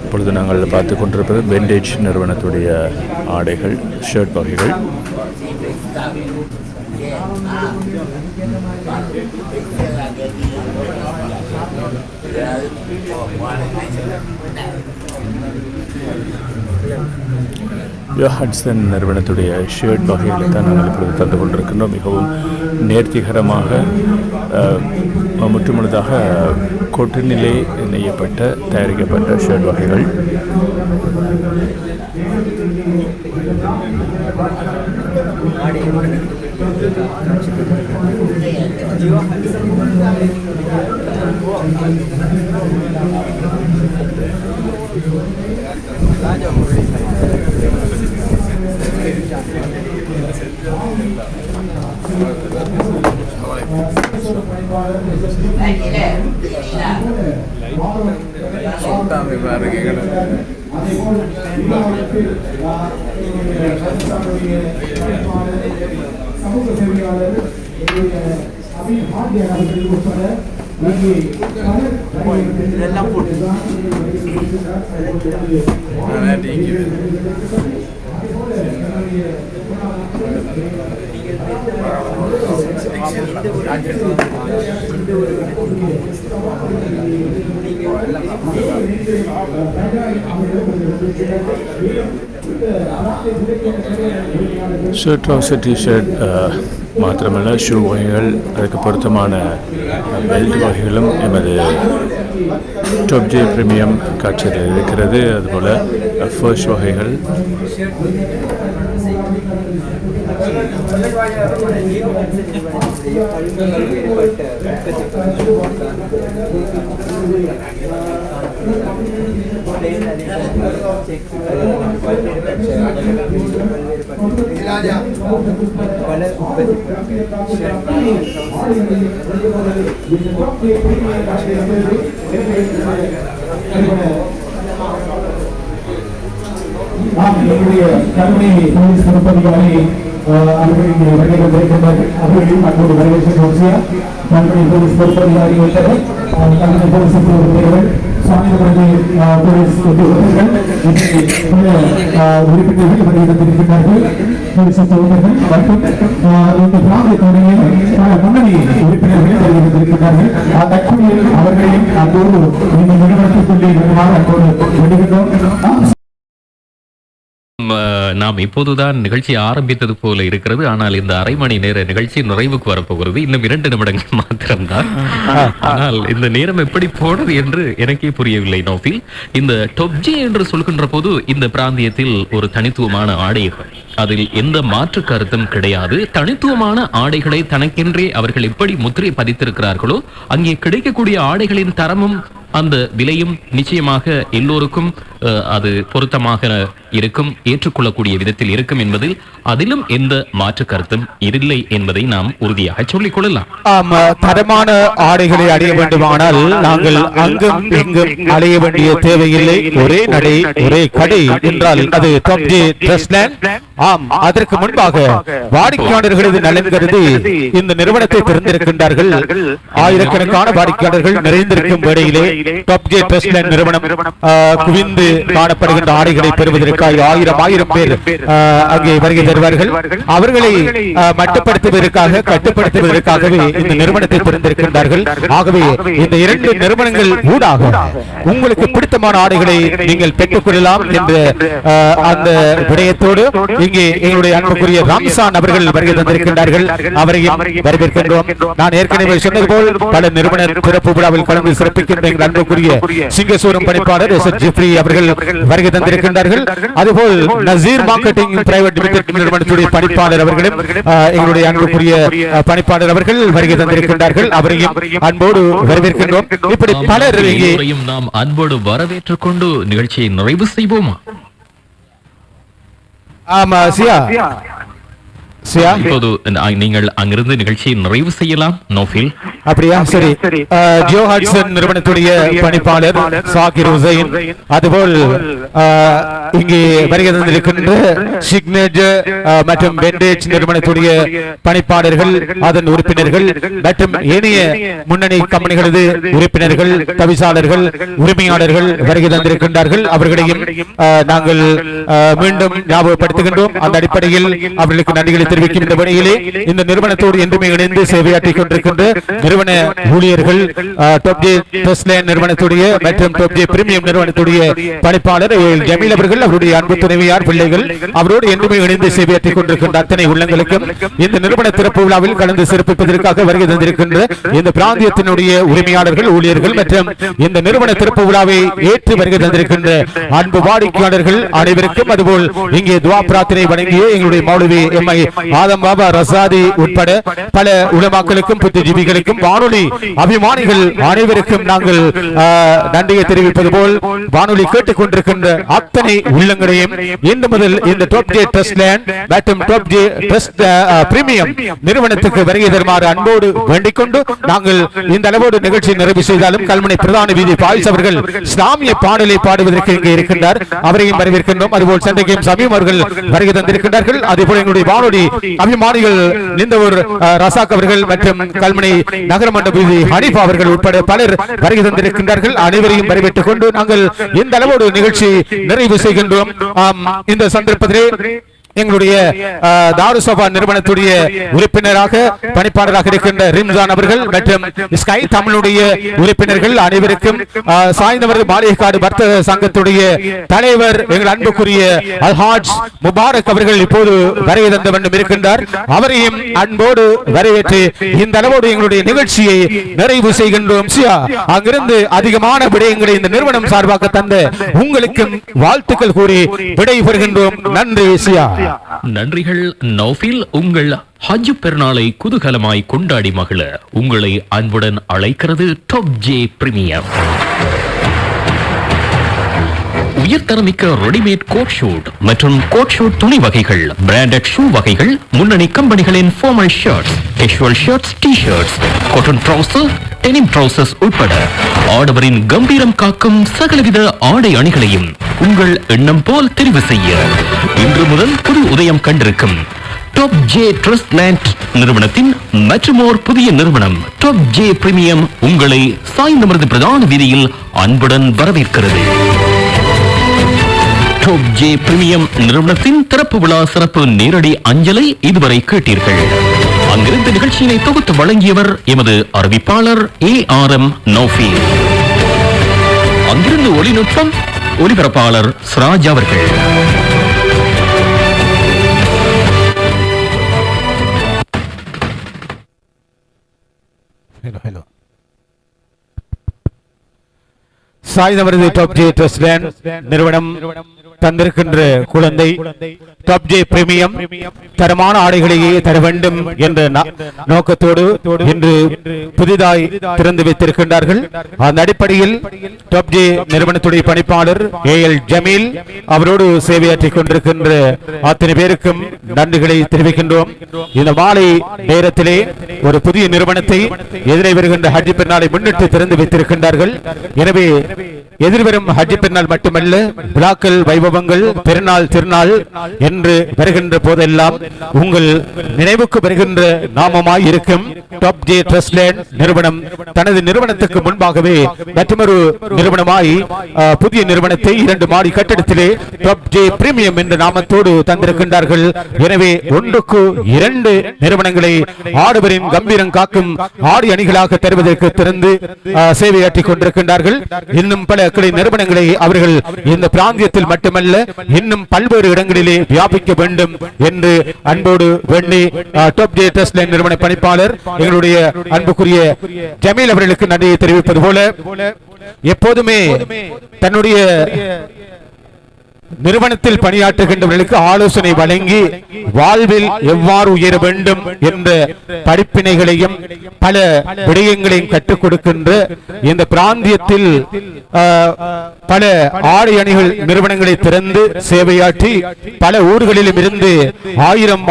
இப்பொழுது நாங்கள் பார்த்து கொண்டிருப்பது பெண்டேஜ் நிறுவனத்துடைய ஆடைகள், ஷர்ட் வகைகள். ஜோஹாட்சன் நிறுவனத்துடைய ஷர்ட் வகைகளை தான் நாங்கள் இப்பொழுது தந்து கொண்டிருக்கின்றோம். மிகவும் நேர்த்திகரமாக முற்றுமுழுதாக கொட்டினிலே நெய்யப்பட்ட தயாரிக்கப்பட்ட ஷர்ட் வகைகள். சமூக சேவையாளர் உட்பட ஷர்ட், ட்ரௌசர், டிஷர்ட் மாத்திரமல்ல, ஷூ வகைகள், அதுக்கு பொருத்தமான பெல்ட் வகைகளும் எமது டாப்ஜே பிரீமியம் காட்சியில் இருக்கிறது. அதுபோல் ஃபர்ஸ்ட் வகைகள், நம்முடைய கல்வி போலீஸ் பொறுப்பதிகாரி அவர்களையும் அன்போடு வரவேற்று நம்முடைய போலீஸ் பொறுப்பதிகாரி உட்பட கல்வி போலீஸ் உறுப்பினர்கள், சாமிபுரத்தை போலீஸ் உறுப்பினர்கள், உறுப்பினர்கள் வருகின்றிருக்கிறார்கள். போலீஸ் உறுப்பினர்கள் மற்றும் இந்த பிராந்தியத்துடைய முன்னணி உறுப்பினர்கள் வருகின்றிருக்கிறார்கள். தற்போது அவர்களையும் அன்போடு இந்த நிறுவனத்திற்குள்ளே வருமாறு அன்போடு வருகின்றோம். நாம் இப்போதுதான் நிகழ்ச்சி ஆரம்பித்தது போல இருக்கிறது. ஆனால் இந்த அரை மணி நேர நிகழ்ச்சி நிறைவுக்கு வரப்போகிறது. இன்னும் 2 நிமிடங்கள் மாத்திரம்தான். ஆனால் இந்த நேரம் எப்படி போனது என்று எனக்கே புரியவில்லை. நோஃபில், இந்த டாப்ஜே என்று சொல்கின்ற போது இந்த பிராந்தியத்தில் ஒரு தனித்துவமான ஆடைகள், அதில் எந்த மாற்று கருத்தும் கிடையாது. தனித்துவமான ஆடைகளை தனக்கென்றே அவர்கள் எப்படி முத்திரை பதித்திருக்கிறார்களோ, அங்கே கிடைக்கக்கூடிய ஆடைகளின் தரமும் அந்த விலையும் நிச்சயமாக எல்லோருக்கும் அது பொருத்தமாக இருக்கும், ஏற்றுக்கொள்ளக்கூடிய விதத்தில் இருக்கும் என்பதில் அதிலும் எந்த மாற்று கருத்தும் இல்லை என்பதை நாம் உறுதியாக சொல்லிக் கொள்ளலாம். ஆமா, தரமான ஆடைகளை அடைய வேண்டுமானால் நாங்கள் அங்கும் இங்கும் அலைய வேண்டிய தேவையில்லை. ஒரே நடை ஒரே கடை என்றால் அது டாப் ஜே ட்ரெஸ்லேண்ட். ஆம், அதற்கு முன்பாக வாடிக்கையாளர்களது நலன் கருதி இந்த நிறுவனத்தை திறந்திருக்கின்றார்கள். ஆயிரக்கணக்கான வாடிக்கையாளர்கள் நிறைந்திருக்கும் வேளையிலே டாப் ஜே ட்ரெஸ்லேண்ட் நிறுவனம் குவிந்து காணப்படுகின்ற ஆடைகளை பெறுவதற்காக ஆயிரம் பேர் அங்கே வருகை தருவார்கள். அவர்களை மட்டுப்படுத்துவதற்காக கட்டுப்படுத்துவதற்காகவே இந்த நிறுவனத்தை திறந்திருக்கின்றார்கள். ஆகவே இந்த இரண்டு நிறுவனங்கள் ஊடாக உங்களுக்கு பிடித்தமான ஆடைகளை நீங்கள் பெற்றுக் கொள்ளலாம் என்ற அந்த விடயத்தோடு இங்கே எங்களுடைய அன்புக்குரிய ரம்சான் அவர்கள் வருகை தந்திருக்கின்றார்கள். அவரையும் வரவேற்கின்றோம். நான் ஏற்கனவே சொன்னது போல் பல நிறுவன திறப்பு விழாவில் கலந்து சிறப்பிக்கின்ற எங்கள் அன்புக்குரிய சிங்கசூரம் பணிப்பாளர் ஜெஃப்ரி அவர்கள் வருகை தந்திருக்கின்றார்கள். அதுபோல் நசீர் மார்க்கெட்டிங் பிரைவேட் லிமிடெட் நிறுவனத்துடைய பணிப்பாளர் அவர்களும் எங்களுடைய அன்புக்குரிய பணிப்பாளர் அவர்கள் வருகை தந்திருக்கின்றார்கள். அவரையும் அன்போடு வரவேற்கின்றோம். இப்படி பலர் நாம் அன்போடு வரவேற்றுக் கொண்டு நிகழ்ச்சியை நிறைவு செய்வோமா? ஆமா சியா, இப்போது நீங்கள் அங்கிருந்து நிகழ்ச்சியை நிறைவு செய்யலாம். நோஃபில், அப்படியா? சரி. ஜோ ஹட்சன் நிறுவனத்துடைய பணிப்பாளர் சாகிர் ஹுசைன், அதுபோல் இங்கே வருகை தந்திருக்கின்ற சிக்னேச்சர் மற்றும் பெண்டேஜ் நிறுவனத்துடைய பணிப்பாளர்கள், அதன் உறுப்பினர்கள் மற்றும் ஏனைய முன்னணி கம்பெனிகளது உறுப்பினர்கள், தவிசாளர்கள், உரிமையாளர்கள் வருகை தந்திருக்கின்றார்கள். அவர்களையும் நாங்கள் மீண்டும் ஞாபகப்படுத்துகின்றோம். அந்த அடிப்படையில் அவர்களுக்கு நன்றிகளை தெரிவிக்கின்ற வழியிலே இந்த நிறுவனத்தோடு என்றுமே இணைந்து சேவையாற்றிக் கொண்டிருக்கின்ற நிறுவன ஊழியர்கள், டாப் ஜே ட்ரெஸ்லேண்ட் நிறுவனத்துடைய மற்றும் டாப் ஜே பிரீமியம் நிறுவனத்துடைய பணிப்பாளர் ஜமீல் அவர்கள், அவருடைய அன்பு துணைவியார், பிள்ளைகள், அவரோடு என்றுமே இணைந்து சேவையாற்றிக் கொண்டிருக்கின்ற அத்தனை உள்ளங்களுக்கும் இந்த நிறுவன திறப்பு விழாவில் கலந்து சிறப்பிப்பதற்காக வருகை தந்திருக்கின்ற இந்த பிராந்தியத்தினுடைய உரிமையாளர்கள், ஊழியர்கள் மற்றும் இந்த நிறுவன திறப்பு விழாவை ஏற்று வருகை தந்திருக்கின்ற அன்பு வாடிக்கையாளர்கள் அனைவருக்கும், அதுபோல் இங்கே துவா பிரார்த்தனை வழங்கிய எங்களுடைய மௌலவி எம்ஐ ஆதம் பாபா ரசாதி உட்பட பல உலமாக்களுக்கும் புத்திஜீவிகளுக்கும் வானொலி அபிமானிகள் அனைவருக்கும் நாங்கள் நன்றியை தெரிவிப்பது போல் வானொலி கேட்டுக் கொண்டிருக்கின்ற அத்தனை உள்ளங்களையும் இன்று முதல் இந்த டாப் ஜே ட்ரெஸ்லேண்ட் மற்றும் டாப் ஜே ட்ரெஸ்ட் பிரீமியம் நிறுவனத்துக்கு வருகை தருமாறு அன்போடு வேண்டிக் கொண்டு நாங்கள் இந்த அளவோடு நிகழ்ச்சி நிறைவு செய்தாலும் கல்முனை பிரதான வீதி பாய்ஸ் அவர்கள் இஸ்லாமிய பாடலை பாடுவதற்கு இங்கே இருக்கின்றார். அவரையும் வரவேற்கின்றோம். அதுபோல் சண்டைக்கும் சமீம் அவர்கள் வருகை தந்திருக்கின்றார்கள். அதேபோல் எங்களுடைய வானொலி அபிமானிகள் நிந்தவூர் ரசாக் அவர்கள் மற்றும் கல்முனை நகரமன்ற வீதி ஹனீஃபா அவர்கள் உட்பட பலர் வருகை தந்திருக்கின்றார்கள். அனைவரையும் வரவேற்றுக் கொண்டு நாங்கள் இந்த அளவோடு நிகழ்ச்சி நிறைவு செய்கின்றோம். இந்த சந்தர்ப்பத்திலே எங்களுடைய தாருசபா நிறுவனத்துடைய உறுப்பினராக பணிப்பாளராக இருக்கின்ற ரிம்சான் அவர்கள் மற்றும் ஸ்கை தமிழுடைய உறுப்பினர்கள் அனைவருக்கும், சாய்ந்தவரது மாளிகைக்காடு வர்த்தக சங்கத்துடைய தலைவர் எங்கள் அன்புக்குரிய அல்ஹாஜ் முபாரக் அவர்கள் இப்போது வருகை தந்த வேண்டும் இருக்கின்றார். அவரையும் அன்போடு வரவேற்று இந்த அளவோடு எங்களுடைய நிகழ்ச்சியை நிறைவு செய்கின்றோம். அங்கிருந்து அதிகமான விடயங்களை இந்த நிறுவனம் சார்பாக தந்த உங்களுக்கும் வாழ்த்துக்கள் கூறி விடை பெறுகின்றோம். நன்றி சியா. நன்றிகள் நௌஃபில். உங்கள் ஹஜ் பெருநாளை குதூகலமாய் கொண்டாடி மகிழ உங்களை அன்புடன் அழைக்கிறது டாப் ஜே பிரீமியம். உயர்தரமிக்க ரெடிமேட் கோட் ஷூட் மற்றும் கோட் ஷூட் துணி வகைகள், பிராண்டட் ஷூ வகைகள், முன்னணி கம்பெனிகளின் formal shirts, casual shirts, T shirts, cotton trouser, denim trousers உட்பட ஆடவரின் கம்பீரம் காக்கும் சகலவித ஆடை அணிகளையும் உங்கள் எண்ணம் போல் தெரிவு செய்ய இன்று முதல் புது உதயம் கண்டிருக்கும் டாப் ஜே ட்ரெஸ்லேண்ட் நிறுவனத்தின் மற்றுமோர் புதிய நிறுவனம் டாப் ஜே பிரீமியம் உங்களை சாய்ந்தமர்ந்து பிரதான வீதியில் அன்புடன் வரவேற்கிறது. டாப் ஜே பிரீமியம் நிறுவனத்தின் திறப்பு விழா சிறப்பு நேரடி அஞ்சலை இதுவரை கேட்டீர்கள். அங்கிருந்து நிகழ்ச்சியினை தொகுத்து வழங்கியவர் எமது அறிவிப்பாளர் ARM நௌஃபீல். அங்கிருந்து ஒளிநுட்பம் ஒலிபரப்பாளர் சிராஜ் அவர்கள். சாய்ந்தமருது டாப் ஜே ட்ரெஸ்லேண்ட் நிறுவனம் தந்திருக்கின்ற குழந்தை டாப் ஜே பிரீமியம் தரமான ஆடைகளையே தர வேண்டும் என்ற நோக்கத்தோடு இன்று புதிதாய் திறந்து வைத்திருக்கின்றார்கள். அந்த அடிப்படையில் டாப் ஜே நிறுவனத்துடைய பணிப்பாளர் ஏஎல் ஜமீல் அவரோடு சேவையாற்றிக் கொண்டிருக்கின்ற அத்தனை பேருக்கும் நன்றிகளை தெரிவிக்கின்றோம். இந்த மாலை நேரத்திலே ஒரு புதிய நிறுவனத்தை எதிரே வருகின்ற ஹஜ் பெருநாளை முன்னிட்டு திறந்து வைத்திருக்கின்றார்கள். எனவே எதிர்வரும் ஹஜ் பெருநாள் மட்டுமல்ல, விழாக்கள், வைபவங்கள், பெருநாள், திருநாள் என்று வருகின்ற போதெல்லாம் உங்கள் நினைவுக்கு வருகின்ற நாமமாய் இருக்கும் டாப் ஜே ட்ரஸ்ட்லேண்ட் நிறுவனம் தனது நிறுவனத்துக்கு முன்பாகவே மற்றொரு நிறுவனமாய் புதிய நிறுவனத்தை 2 மாடி கட்டிடத்திலே டாப் ஜே பிரீமியம் என்ற நாமத்தோடு தந்திருக்கின்றார்கள். எனவே 1க்கு 2 நிறுவனங்களை ஆடவரின் கம்பீரம் காக்கும் ஆடி அணிகளாக தருவதற்கு திறந்து சேவையாற்றிக் கொண்டிருக்கின்றார்கள். இன்னும் பல கிளை நிறுவனங்களை அவர்கள் இந்த பிராந்தியத்தில் மட்டுமல்ல இன்னும் பல்வேறு இடங்களிலே வியாபிக்க வேண்டும் என்று அன்போடு வேண்டி டாப் ஜே ட்ரஸ்ட்லேண்ட் நிறுவன பணிப்பாளர் எங்களுடைய அன்புக்குரிய ஜமீல் அவர்களுக்கு நன்றியை தெரிவிப்பது போல எப்போதுமே தன்னுடைய நிறுவனத்தில் பணியாற்றுகின்றவர்களுக்கு ஆலோசனை வழங்கி வாழ்வில் எவ்வாறு உயர வேண்டும் என்ற படிப்பினைகளையும் பல விடயங்களையும் கற்றுக் கொடுக்கின்ற இந்த பிராந்தியத்தில் பல ஆடை அணிகள் நிறுவனங்களை திறந்து சேவையாற்றி பல ஊர்களிலும் இருந்து ஆயிரம்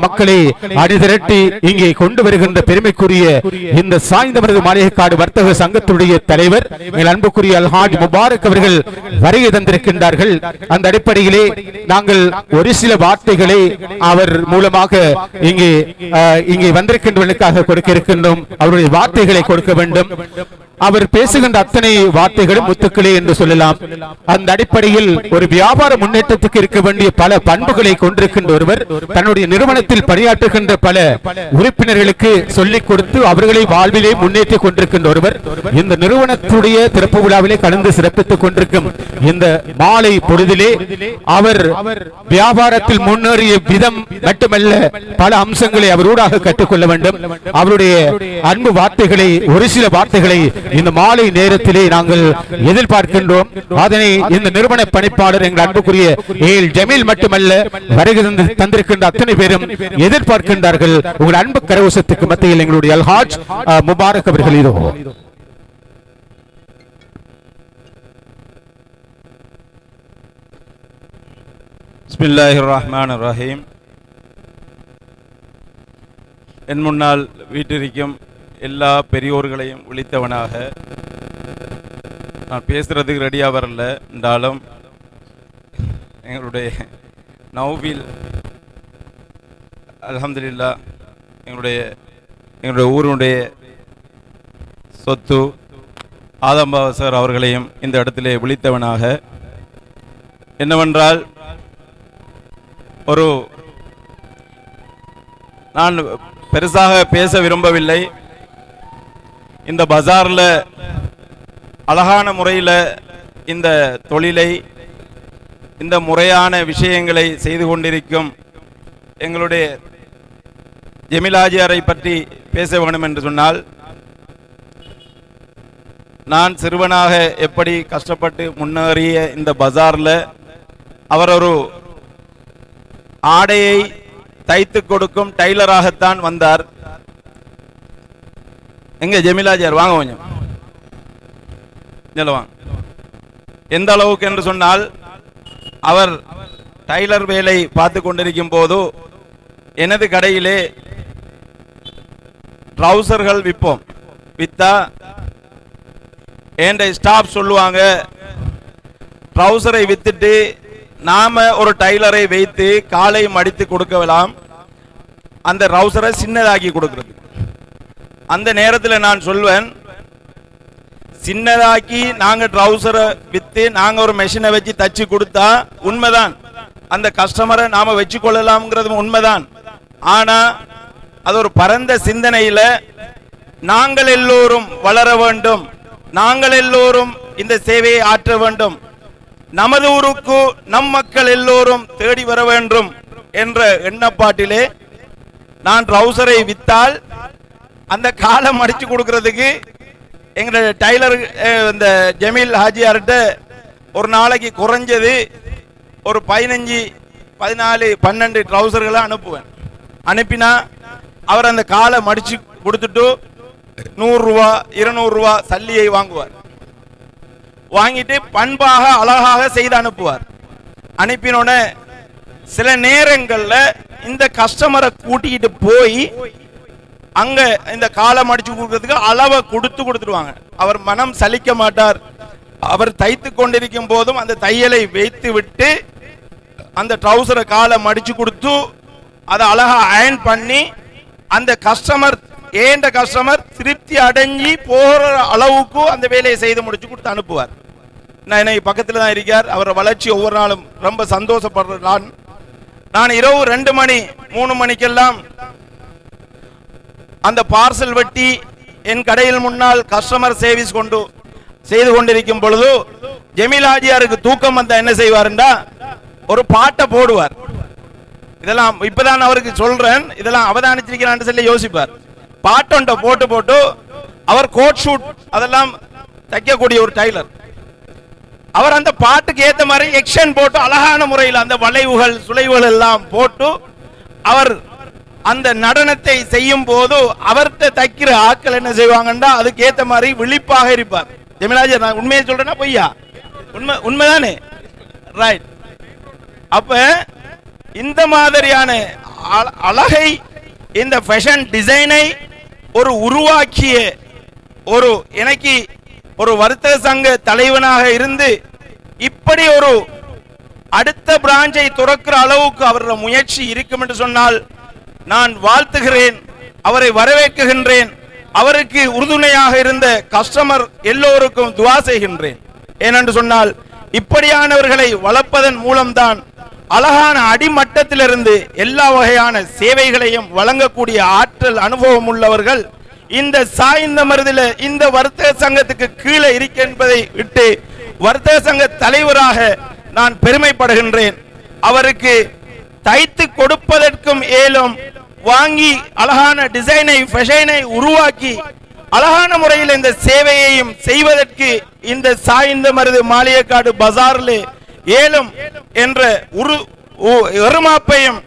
மக்களை அணிதிரட்டி இங்கே கொண்டு வருகின்ற பெருமைக்குரிய இந்த சாய்ந்தமருது மாளிகைக்காடு வர்த்தக சங்கத்துடைய தலைவர் அன்புக்குரிய அல்ஹாஜ் முபாரக் அவர்கள் வருகை தந்திருக்கின்றார்கள். அந்த அடிப்படையிலே நாங்கள் ஒரு சில வார்த்தைகளை அவர் மூலமாக இங்கே வந்திருக்கின்றவர்களுக்காக கொடுக்க இருக்கின்றோம். அவருடைய வார்த்தைகளை கொடுக்க வேண்டும். அவர் பேசுகின்ற அத்தனை வார்த்தைகளும் முத்துக்களே என்று சொல்லலாம். அந்த அடிப்படையில் ஒரு வியாபார முன்னேற்றத்துக்கு இருக்க வேண்டிய பல பண்புகளை கொண்டிருக்கின்ற ஒருவர் தன்னுடைய நிறுவனத்தில் பணியாற்றுகின்ற பல உறுப்பினர்களுக்கு சொல்லிக் கொடுத்து அவர்களை வாழ்விலே முன்னேற்றிக் கொண்டிருக்கின்ற ஒருவர் இந்த நிறுவனத்துடைய திறப்பு விழாவிலே கலந்து சிறப்பித்துக் கொண்டிருக்கும் இந்த மாலை பொழுதிலே அவர் வியாபாரத்தில் முன்னேறிய விதம் மட்டுமல்ல பல அம்சங்களை அவரோடாக கற்றுக்கொள்ள வேண்டும். அவருடைய அன்பு வார்த்தைகளை ஒரு சில வார்த்தைகளை இந்த மாலை நேரத்திலே நாங்கள் எதிர்பார்க்கின்றோம். அதனை இந்த நிறுவன பணிப்பாளர் எங்கள் அன்புக்குரிய ஏஎல் ஜமீல் மட்டுமல்ல வருகை தந்திருக்கின்ற அத்தனை பேரும் எதிர்பார்க்கின்றார்கள். உங்கள் அன்பு கரவசத்துக்கு மத்தியில் எங்களுடைய அல்ஹாஜ் முபாரக் அவர்கள் இதோ. பிஸ்மில்லாஹிர் ரஹ்மானிர் ரஹீம். என் முன்னால் வீட்டிற்கும் எல்லா பெரியோர்களையும் விழித்தவனாக நான் பேசுறதுக்கு ரெடியாக வரல என்றாலும் எங்களுடைய நௌஃபில் அல்ஹம்துலில்லாஹ் எங்களுடைய ஊருடைய சொத்து ஆதம்பாவ சார் அவர்களையும் இந்த இடத்திலே விழித்தவனாக என்னவென்றால் நான் பெருசாக பேச விரும்பவில்லை. இந்த பஜாரில் அழகான முறையில் இந்த தொழிலை இந்த முறையான விஷயங்களை செய்து கொண்டிருக்கும் எங்களுடைய ஜமீல் ஹாஜியாரை பற்றி பேச வேண்டும் என்று சொன்னால், நான் சிறுவனாக எப்படி கஷ்டப்பட்டு முன்னேறிய இந்த பஜாரில் அவர் ஒரு ஆடையை தைத்து கொடுக்கும் டைலராகத்தான் வந்தார். எங்க ஜமீலாஜியார் வாங்க கொஞ்சம் வாங்க. எந்த அளவுக்கு என்று சொன்னால், அவர் டைலர் வேலை பார்த்து கொண்டிருக்கும் போது எனது கடையிலே ட்ரௌசர்கள் விற்போம். வித்தா என்ற ஸ்டாஃப் சொல்லுவாங்க, ட்ரௌசரை வித்துட்டு நாம ஒரு டைலரை வைத்து காலை மடித்து கொடுக்கலாம், அந்த ட்ரௌசரை சின்னதாக்கி கொடுக்கிறது. அந்த நேரத்தில் நான் சொல்வேன், சின்னதாக்கி நாங்க ட்ரௌசரை வித்து நாங்க ஒரு மெஷினை வச்சு தச்சு கொடுத்தா உண்மைதான், அந்த கஸ்டமரை நாம வச்சு கொள்ளலாம்ங்கிறது உண்மைதான். ஆனா அது ஒரு பரந்த சிந்தனையில நாங்கள் எல்லோரும் வளர வேண்டும், நாங்கள் எல்லோரும் இந்த சேவையை ஆற்ற வேண்டும், நமது ஊருக்கு நம் மக்கள் எல்லோரும் தேடி வர வேண்டும் என்ற எண்ணப்பாட்டிலே நான் ட்ரௌசரை வித்தால் அந்த காலம் அடிச்சு கொடுக்கிறதுக்கு எங்களுடைய டைலர் இந்த ஜமீல் ஹாஜியார்கிட்ட ஒரு நாளைக்கு குறைஞ்சது ஒரு 15, 14, 12 ட்ரௌசர்களை அனுப்புவேன். அனுப்பினா அவர் அந்த காலை மடிச்சு கொடுத்துட்டு 100 ரூபா 200 ரூபா சல்லியை வாங்குவார். வாங்கிட்டு பண்பாக அழகாக செய்து அனுப்புவார். அனுப்பினோட சில நேரங்கள்ல இந்த கஸ்டமரை கூட்டிக்கிட்டு போய் அங்க இந்த காலை மடிச்சு கொடுக்கறதுக்கு அளவை கொடுத்துருவாங்க. அவர் மனம் சலிக்க மாட்டார். அவர் தைத்து கொண்டிருக்கும் போதும் அந்த தையலை வைத்து விட்டு அந்த ட்ரௌசரை காலை மடிச்சு கொடுத்து அதை அழகா அயன் பண்ணி அந்த கஸ்டமர் திருப்தி அடைஞ்சி போற அளவுக்கு அந்த வேலையை செய்து முடிச்சு கொடுத்து அனுப்புவார். நான் என்னை பக்கத்தில் தான் இருக்கார். அவரை வளர்ச்சி ஒவ்வொரு நாளும் ரொம்ப சந்தோஷப்படுறேன். நான் இரவு 2 மணி 3 மணிக்கெல்லாம் அந்த பார்சல் வெட்டி என் கடையில் முன்னால் கஸ்டமர் சர்வீஸ் செய்து கொண்டிருக்கும் பொழுது ஜமீல் ஹாஜியாருக்கு தூக்கம் வந்தா என்ன செய்வாருண்டா ஒரு பாட்டை போடுவார். இதெல்லாம் இப்பதான் அவருக்கு சொல்றேன், இதெல்லாம் அவதானிச்சிருக்கிறான்னு சொல்லி யோசிப்பார். பாட்டொண்ட போட்டு அவர் கோட் ஷூட் அதெல்லாம் தைக்கக்கூடிய ஒரு டைலர். அவர் அந்த பாட்டுக்கு ஏத்த மாதிரி எக்ஷன் போட்டு அழகான முறையில் அந்த வளைவுகள் சுளைவுகள் எல்லாம் போட்டு அவர் அந்த நடனத்தை செய்யும் போது அவர்கிட்ட தைக்கிற ஆட்கள் என்ன செய்வாங்கன்னா அதுக்கு ஏத்த மாதிரி விழிப்பாக இருப்பார். ஜமீலாஜி, நான் உண்மையை சொல்றேன்னா பொய்யா? உண்மைதானே? ரைட். அப்ப இந்த மாதிரியான அழகை இந்த ஃபேஷன் டிசைனை ஒரு உருவாக்கிய ஒரு எனக்கு ஒரு வர்த்தக சங்க தலைவனாக இருந்து இப்படி ஒரு அடுத்த பிரான்ச்சை துறக்கிற அளவுக்கு அவருடைய முயற்சி இருக்கும் என்று சொன்னால் நான் வாழ்த்துகிறேன், அவரை வரவேற்கின்றேன். அவருக்கு உறுதுணையாக இருந்த கஸ்டமர் எல்லோருக்கும் துவா செய்கின்றேன். ஏனென்று சொன்னால் இப்படியானவர்களை வளர்ப்பதன் மூலம்தான் அழகான அடிமட்டத்திலிருந்து எல்லா வகையான சேவைகளையும் வழங்கக்கூடிய ஆற்றல் அனுபவம் உள்ளவர்கள் இந்த சாய்ந்த மருதில இந்த வர்த்தக சங்கத்துக்கு கீழே இருக்க என்பதை விட்டு வர்த்தக சங்க தலைவராக நான் பெருமைப்படுகின்றேன். அவருக்கு தைத்து கொடுப்பதற்கும் ஏலும் வாங்கி அழகான டிசைனை ஃபேஷனை உருவாக்கி அழகான முறையில் இந்த சேவையையும் செய்வதற்கு இந்த சாய்ந்த மருது மாளிகைக்காடு பஜாரில் ஏலும் என்ற எருமாப்பையும்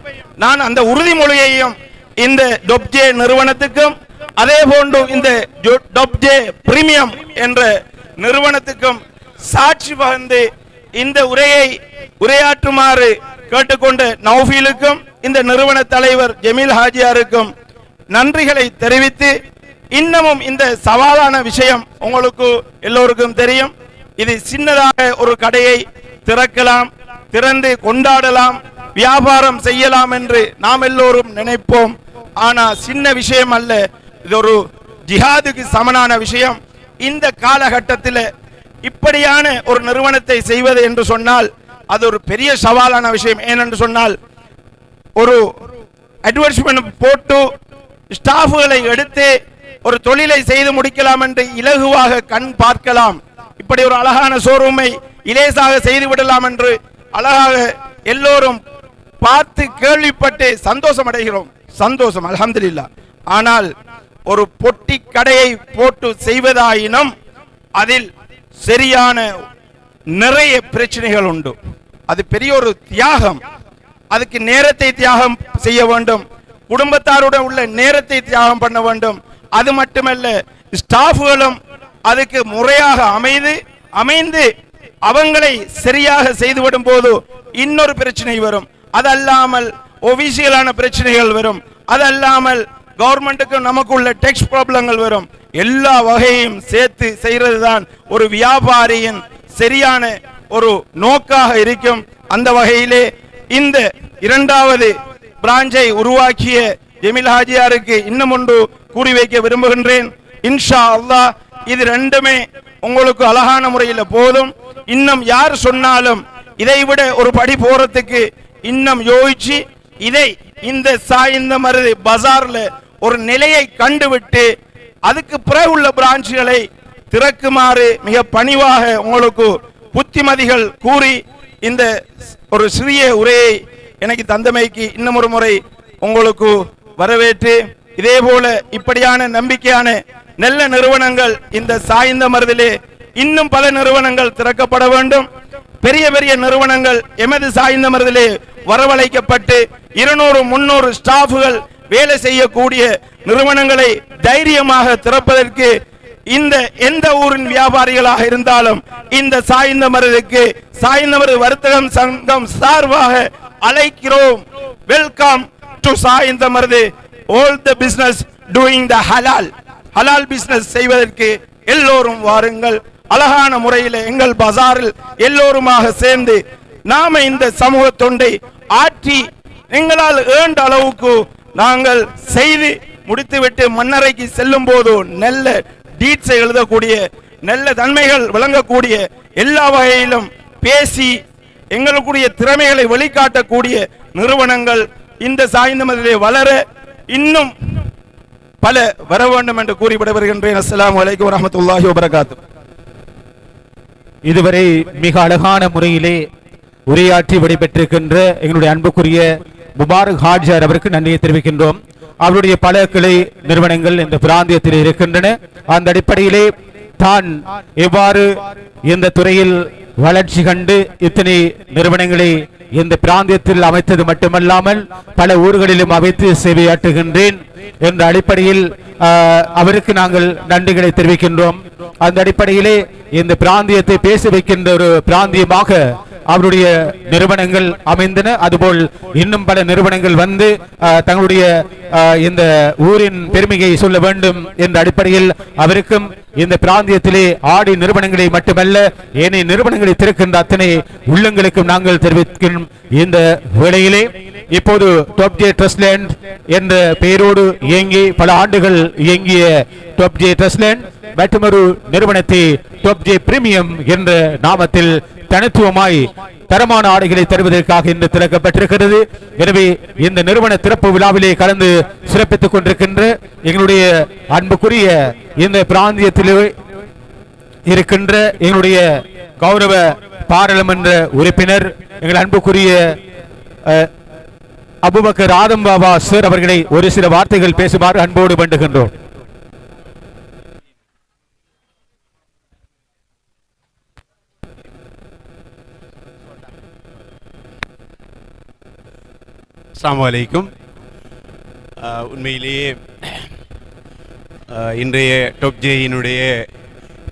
நான் அந்த உறுதிமொழியையும் இந்த டொப்ஜே நிறுவனத்துக்கும் அதே போன்று இந்த டொப்ஜே பிரீமியம் என்ற நிறுவனத்துக்கும் சாட்சி பகிர்ந்து இந்த உரையாற்றுமாறு கேட்டுக்கொண்ட நௌஃபீலுக்கும் இந்த நிறுவன தலைவர் ஜமீல் ஹாஜியாருக்கும் நன்றிகளை தெரிவித்து, இன்னமும் இந்த சவாலான விஷயம் உங்களுக்கு எல்லோருக்கும் தெரியும். இது சின்னதாக ஒரு கடையை திறக்கலாம், திறந்து கொண்டாடலாம், வியாபாரம் செய்யலாம் என்று நாம் எல்லோரும் நினைப்போம். ஆனா சின்ன விஷயம் அல்ல, இது ஒரு ஜிஹாதுக்கு சமனான விஷயம். இந்த காலகட்டத்தில் இப்படியான ஒரு நிறுவனத்தை செய்வது என்று சொன்னால் அது ஒரு பெரிய சவாலான விஷயம். ஏனென்று சொன்னால் ஒரு அட்வர்டைஸ்மென்ட் போட்டு ஸ்டாஃப்களை எடுத்து ஒரு தொழிலை செய்து முடிக்கலாம் என்று இலகுவாக கண் பார்க்கலாம். இப்படி ஒரு அழகான ஷோரூமை இலேசாக செய்து விடலாம் என்று அழகாக எல்லோரும் பார்த்து கேள்விப்பட்டு சந்தோஷம் அடைகிறோம். சந்தோஷம், அல்ஹம்துலில்லாஹ். ஆனால் ஒரு பொட்டி கடையை போட்டு செய்வதாயினும் அதில் சரியான நிறைய பிரச்சனைகள் உண்டு. அது பெரிய ஒரு தியாகம். அதுக்கு நேரத்தை தியாகம் செய்ய வேண்டும், குடும்பத்தாருடன் உள்ள நேரத்தை தியாகம் பண்ண வேண்டும். அது மட்டுமல்ல, ஸ்டாஃப்களும் அதுக்கு முறையாக அமைந்து அவங்களை சரியாக செய்துவிடும் போது இன்னொரு பிரச்சனை வரும். அதல்லாமல் ஒபிஷியலான பிரச்சனைகள் வரும். அதல்லாமல் கவர்மெண்ட்டுக்கு நமக்குள்ள டெக்ஸ் ப்ராப்ளங்கள் வரும். எல்லா வகையும் சேர்த்து செய்யறது தான் ஒரு வியாபாரியின் சரியான ஒரு நோக்காக இருக்கும். அந்த வகையிலே இந்த இரண்டாவது பிரான்ச்சை உருவாக்கிய ஜமீல் ஹாஜியாருக்கு இன்னும் ஒன்று கூறி வைக்க விரும்புகின்றேன். இன்ஷா அல்லாஹ் இது ரெண்டுமே உங்களுக்கு அழகான முறையில் போதும். இன்னும் யார் சொன்னாலும் இதை விட ஒரு படி போறதுக்கு இன்னும் யோசிச்சு இதை இந்த சாய்ந்த மருது பஜார்ல ஒரு நிலையை கண்டுவிட்டு அதுக்கு பிறகு உள்ள பிரான்ச்சுகளை திறக்குமாறு மிக பணிவாக உங்களுக்கு புத்திமதிகள் கூறி இந்த ஒரு சிறிய உரையை எனக்கு தந்தமைக்கு இன்னும் ஒரு முறை உங்களுக்கு வரவேற்று, இதே போல இப்படியான நம்பிக்கையான நல்ல நிறுவனங்கள் இந்த சாய்ந்த மருதிலே இன்னும் பல நிறுவனங்கள் திறக்கப்பட வேண்டும். பெரிய பெரிய நிறுவனங்கள் எமது சாய்ந்த மருதிலே வரவழைக்கப்பட்டு 200-300 ஸ்டாஃப்கள் வேலை செய்யக்கூடிய நிறுவனங்களை தைரியமாக திறப்பதற்கு இந்த எந்த ஊரின் வியாபாரிகளாக இருந்தாலும் இந்த சாய்ந்த மருதுக்கு சாய்ந்த மருது வர்த்தகம் சங்கம் சார்பாக அழைக்கிறோம். வெல்கம் டு சாய்ந்த Marudhu. All the business doing the ஹலால் பிசினஸ் செய்வதற்கு எல்லோரும் வாருங்கள். அழகான முறையில் எங்கள் பஜாரில் எல்லோருமாக சேர்ந்து நாம இந்த சமூக தொண்டை ஆற்றி எங்களால் ஏண்ட அளவுக்கு நாங்கள் செய்து முடித்துவிட்டு மன்னரைக்கு செல்லும் போது நல்ல டீட்ஸை எழுதக்கூடிய நல்ல தன்மைகள் விளங்கக்கூடிய எல்லா வகையிலும் பேசி எங்களுடைய திறமைகளை வெளிக்காட்டக்கூடிய நிறுவனங்கள் இந்த சாய்ந்த மருதிலே வளர இன்னும் பல வர வேண்டும் என்று கூறிவிட வருகின்றேன். அஸ்ஸலாமு அலைக்கும் வரஹ்மத்துல்லாஹி வபரகாத்துஹு. இதுவரை மிக அழகான முறையிலே உரையாற்றி விடைபெற்றிருக்கின்ற எங்களுடைய அன்புக்குரிய முபாரக் ஹாஜர் அவருக்கு நன்றியை தெரிவிக்கின்றோம். அவருடைய பல கிளை நிறுவனங்கள் இந்த பிராந்தியத்தில் இருக்கின்றன. அந்த அடிப்படையிலே தான் எவ்வாறு இந்த துறையில் வளர்ச்சி கண்டு இத்தனை நிறுவனங்களை இந்த பிராந்தியத்தில் அமைத்தது மட்டுமல்லாமல் பல ஊர்களிலும் அமைத்து சேவையாற்றுகின்றேன் என்ற அடிப்படையில் அவருக்கு நாங்கள் நன்றிகளை தெரிவிக்கின்றோம். அந்த அடிப்படையிலே இந்த பிராந்தியத்தை பேச வைக்கின்ற ஒரு பிராந்தியமாக அவருடைய நிறுவனங்கள் அமைந்தன. அதுபோல் இன்னும் பல நிறுவனங்கள் வந்து தங்களுடைய இந்த ஊரின் பெருமையை சொல்ல வேண்டும் என்ற அடிப்படையில் அவருக்கும் இந்த பிராந்தியத்திலே ஆடி நிறுவனங்களை மட்டுமல்ல ஏனைய நிறுவனங்களை திறக்கின்ற அத்தனை உள்ளங்களுக்கும் நாங்கள் தெரிவிக்கும். இந்த வேளையிலே இப்போது டாப் ஜே ட்ரஸ்ட்லேண்ட் என்ற பெயரோடு இயங்கி பல ஆண்டுகள் இயங்கிய டாப் ஜே ட்ரஸ்ட்லேண்ட் மற்றொரு நிறுவனத்தை டாப் ஜே பிரீமியம் என்ற நாமத்தில் தனித்துவமாய் தரமான ஆடைகளை தருவதற்காக இன்று திறக்கப்பட்டிருக்கிறது. எனவே இந்த நிறுவன திறப்பு விழாவிலே கலந்து சிறப்பித்துக் கொண்டிருக்கின்ற எங்களுடைய அன்புக்குரிய இந்த பிராந்தியத்தில் இருக்கின்ற எங்களுடைய கௌரவ பாராளுமன்ற உறுப்பினர் எங்கள் அன்புக்குரிய அபுபக்கர் ஆதம் பாபா சார் அவர்களை ஒரு சில வார்த்தைகள் பேசுமாறு அன்போடு வேண்டுகின்றோம். அஸ்ஸலாமு அலைக்கும். உண்மையிலேயே இன்றைய டாப் ஜேயினுடைய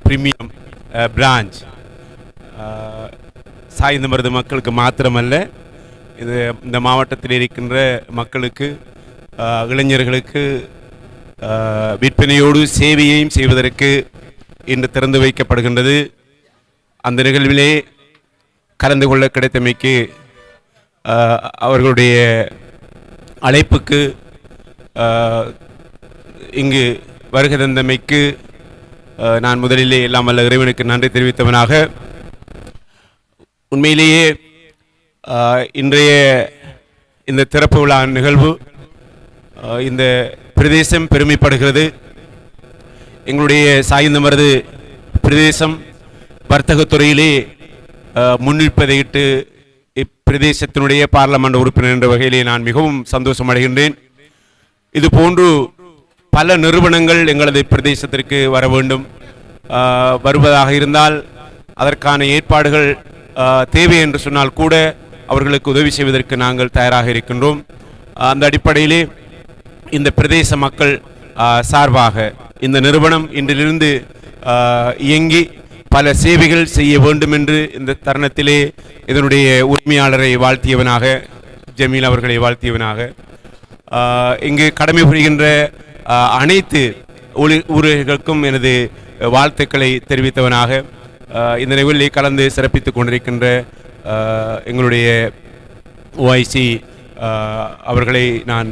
பிரீமியம் பிரான்ச் சாய்ந்த மருது மக்களுக்கு மாத்திரமல்ல, இது இந்த மாவட்டத்தில் இருக்கின்ற மக்களுக்கு இளைஞர்களுக்கு விற்பனையோடு சேவையையும் செய்வதற்கு இன்று திறந்து வைக்கப்படுகின்றது. அந்த நிகழ்விலே கலந்து கொள்ள கிடைத்தமைக்கு அவர்களுடைய அழைப்புக்கு இங்கு வருகை தந்தமைக்கு நான் முதலிலே எல்லாம் வல்ல இறைவனுக்கு நன்றி தெரிவித்தவனாக, உண்மையிலேயே இன்றைய இந்த திறப்பு விழா நிகழ்வு இந்த பிரதேசம் பெருமைப்படுகிறது. எங்களுடைய சாய்ந்த மருது பிரதேசம் வர்த்தகத்துறையிலே முன்னிற்பதையிட்டு இப்பிரதேசத்தினுடைய பார்லமெண்ட் உறுப்பினர் என்ற வகையிலே நான் மிகவும் சந்தோஷம் அடைகின்றேன். இது போன்று பல நிறுவனங்கள் எங்களது பிரதேசத்திற்கு வர வேண்டும். வருவதாக இருந்தால் அதற்கான ஏற்பாடுகள் தேவை என்று சொன்னால் கூட அவர்களுக்கு உதவி செய்வதற்கு நாங்கள் தயாராக இருக்கின்றோம். அந்த அடிப்படையிலே இந்த பிரதேச மக்கள் சார்பாக இந்த நிறுவனம் இன்றிலிருந்து இயங்கி பல சேவைகள் செய்ய வேண்டும் என்று இந்த தருணத்திலே இதனுடைய உரிமையாளரை வாழ்த்தியவனாக, ஜமீல் அவர்களை வாழ்த்தியவனாக, இங்கு கடமை புரிகின்ற அனைத்து ஊழியர்களுக்கும் எனது வாழ்த்துக்களை தெரிவித்தவனாக, இந்த நிகழ்வில் கலந்து சிறப்பித்துக் கொண்டிருக்கின்ற எங்களுடைய OIC அவர்களை நான்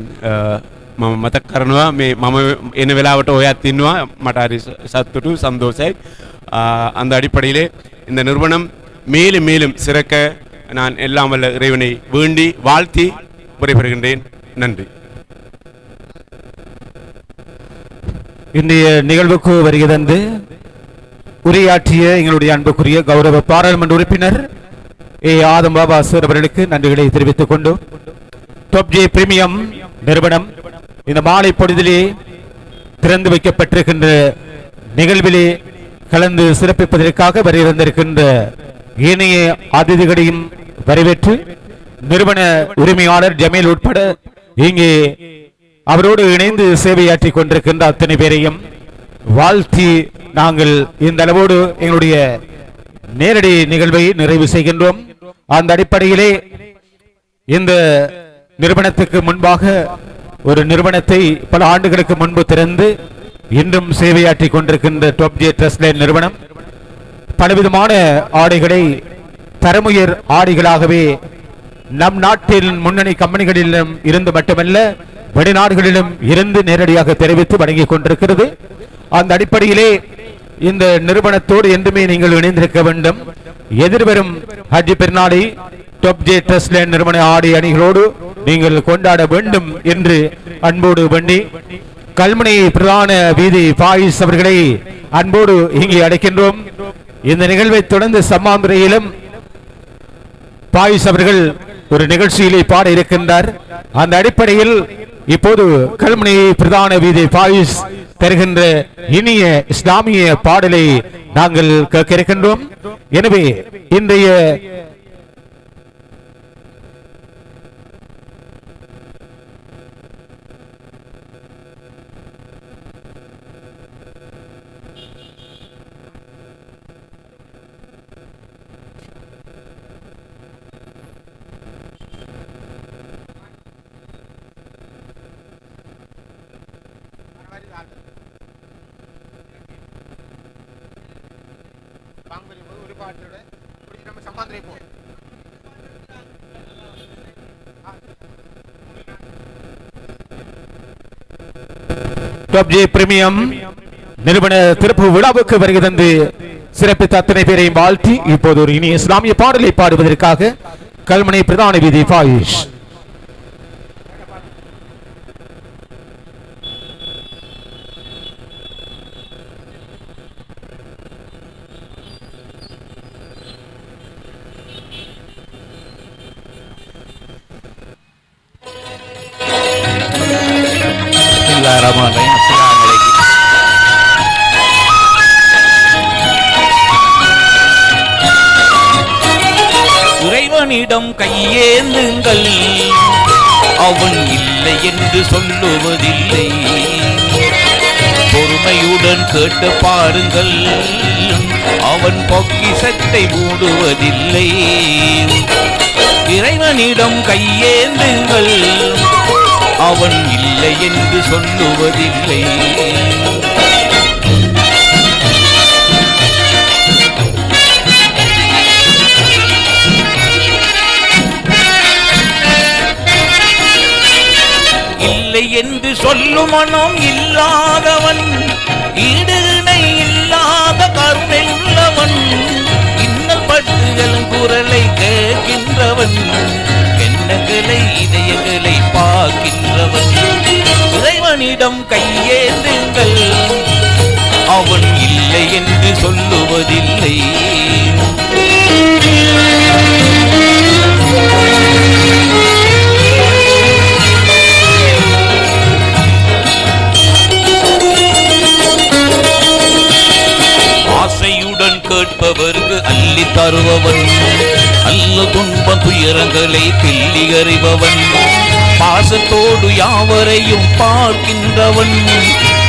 මතක් කරනවා. මේ මම එන වෙලාවට ඔයත් ඉන්නවා, මට හරි සතුටු සන්තෝෂයි. அந்த அடிப்படையிலே இந்த நிறுவனம் மேலும் மேலும் சிறக்க நான் எல்லாம் வல்ல இறைவனை வேண்டி வாழ்த்தி விடைபெறுகின்றேன். நன்றி. இன்றைய நிகழ்வுக்கு வருகை தந்து உரையாற்றிய எங்களுடைய அன்புக்குரிய கௌரவ பாராளுமன்ற உறுப்பினர் ஆதம் பாபா சார் அவர்களுக்கு நன்றிகளை தெரிவித்துக் கொண்டு டாப் ஜே பிரீமியம் நிறுவனம் இந்த மாலை பொழுதிலே திறந்து வைக்கப்பட்டிருக்கின்ற நிகழ்விலே கலந்து சிறப்பிப்பதற்காக வருகை தந்திருக்கின்ற ஏனைய அதிதிகளையும் வரவேற்று நிறுவன உரிமையாளர் ஜமீல் உட்பட இங்கே அவரோடு இணைந்து சேவையாற்றிக் கொண்டிருக்கின்ற அத்தனை பேரையும் வாழ்த்தி நாங்கள் இந்த அளவோடு எங்களுடைய நேரடி நிகழ்வை நிறைவு செய்கின்றோம். அந்த அடிப்படையிலே இந்த நிறுவனத்துக்கு முன்பாக ஒரு நிறுவனத்தை பல ஆண்டுகளுக்கு முன்பு திறந்து இன்றும் சேவையாற்றிக் கொண்டிருக்கின்ற டாப் ஜே ட்ரெஸ்லைன் நிறுவனம் பலவிதமான ஆடைகளை தரமுயர் ஆடைகளாகவே நம் நாட்டில் முன்னணி கம்பெனிகளிலும் இருந்து மட்டுமல்ல வெளிநாடுகளிலும் இருந்து நேரடியாக தெரிவித்து வழங்கிக் கொண்டிருக்கிறது. அந்த அடிப்படையிலே இந்த நிறுவனத்தோடு என்றுமே நீங்கள் இணைந்திருக்க வேண்டும். எதிர்வரும் ஹஜ் பெருநாளை டாப் ஜே ட்ரெஸ்லைன் நிறுவன ஆடை அணிகளோடு நீங்கள் கொண்டாட வேண்டும் என்று அன்போடு வேண்டி கல்முனை பிரதான வீதி பாயிஸ் அவர்களை அன்போடு இங்கே அழைக்கின்றோம். இந்த நிகழ்வை தொடர்ந்து சம்மாந்துறையிலும் பாயிஸ் அவர்கள் ஒரு நிகழ்ச்சியிலே பாட இருக்கின்றார். அந்த அடிப்படையில் இப்போது கல்முனை பிரதான வீதி பாயிஸ் தருகின்ற இனிய இஸ்லாமிய பாடலை நாங்கள் கேட்க இருக்கின்றோம். எனவே இன்றைய டாப் ஜே பிரீமியம் நிறுவன திறப்பு விழாவுக்கு வருகை தந்து சிறப்பித்த அத்தனை பேரையும் வாழ்த்தி இப்போது ஒரு இனிய இஸ்லாமிய பாடலை பாடுவதற்காக கல்முனை பிரதான வீதி பாயிஷ் இறைவனிடம் கையேந்துங்கள், அவன் இல்லை என்று சொல்லுவதில்லை. பொறுமையுடன் கேட்டு பாருங்கள், அவன் பொக்கிஷத்தை மூடுவதில்லை. இறைவனிடம் கையேந்துங்கள், அவன் இல்லை என்று சொல்லுவதில்லை. இல்லை என்று சொல்லும் மனம் இல்லாதவன், ஈடுனை இல்லாத கருணை உள்ளவன், இன்னல் பட்டுகளும் குரலை கேட்கின்றவன், எண்ணங்களை இதயங்களை பார்க்கின்றவன். இறைவனிடம் கையேந்துங்கள், அவன் இல்லை என்று சொல்லுவதில்லை. ஆசையுடன் கேட்பவர்க்கு அள்ளி தருபவன், அல்ல துன்ப துயரங்களை தெள்ளி அறிபவன், பாசத்தோடு யாவரையும் பார்க்கின்றவன்,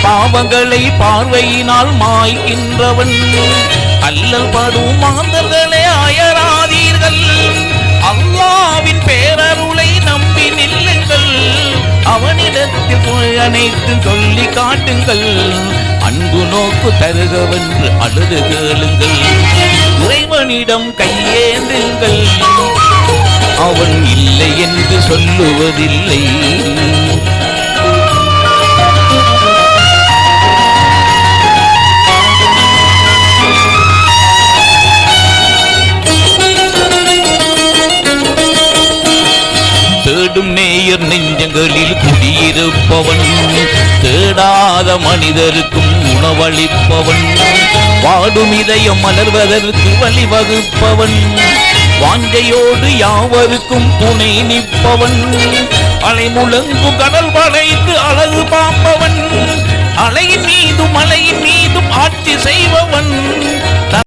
பாவங்களை பார்வையினால் மாய்க்கின்றவன். அல்லல் படும் மாந்தர்களே அயராதீர்கள், அல்லாவின் பேரருளை நம்பி நில்லுங்கள். அவனிடத்தில் அனைத்தும் சொல்லி காட்டுங்கள், அன்பு நோக்கு தருகவென்று அழுது கேளுங்கள். இறைவனிடம் கையேந்துங்கள், அவன் இல்லை என்று சொல்லுவதில்லை. தேடும் நேயர் நெஞ்சங்களில் குடியிருப்பவன், தேடாத மனிதருக்கும் உணவளிப்பவன், வாடும் இதயம் மலர்வதற்கு வழிவகுப்பவன், வாஞ்சையோடு யாவருக்கும் துணை நிற்பவன், அலை முழங்கும் கடல் படைத்து அழகு பார்ப்பவன், அலையின் மீதும் மலையின் மீதும் ஆட்சி செய்பவன்,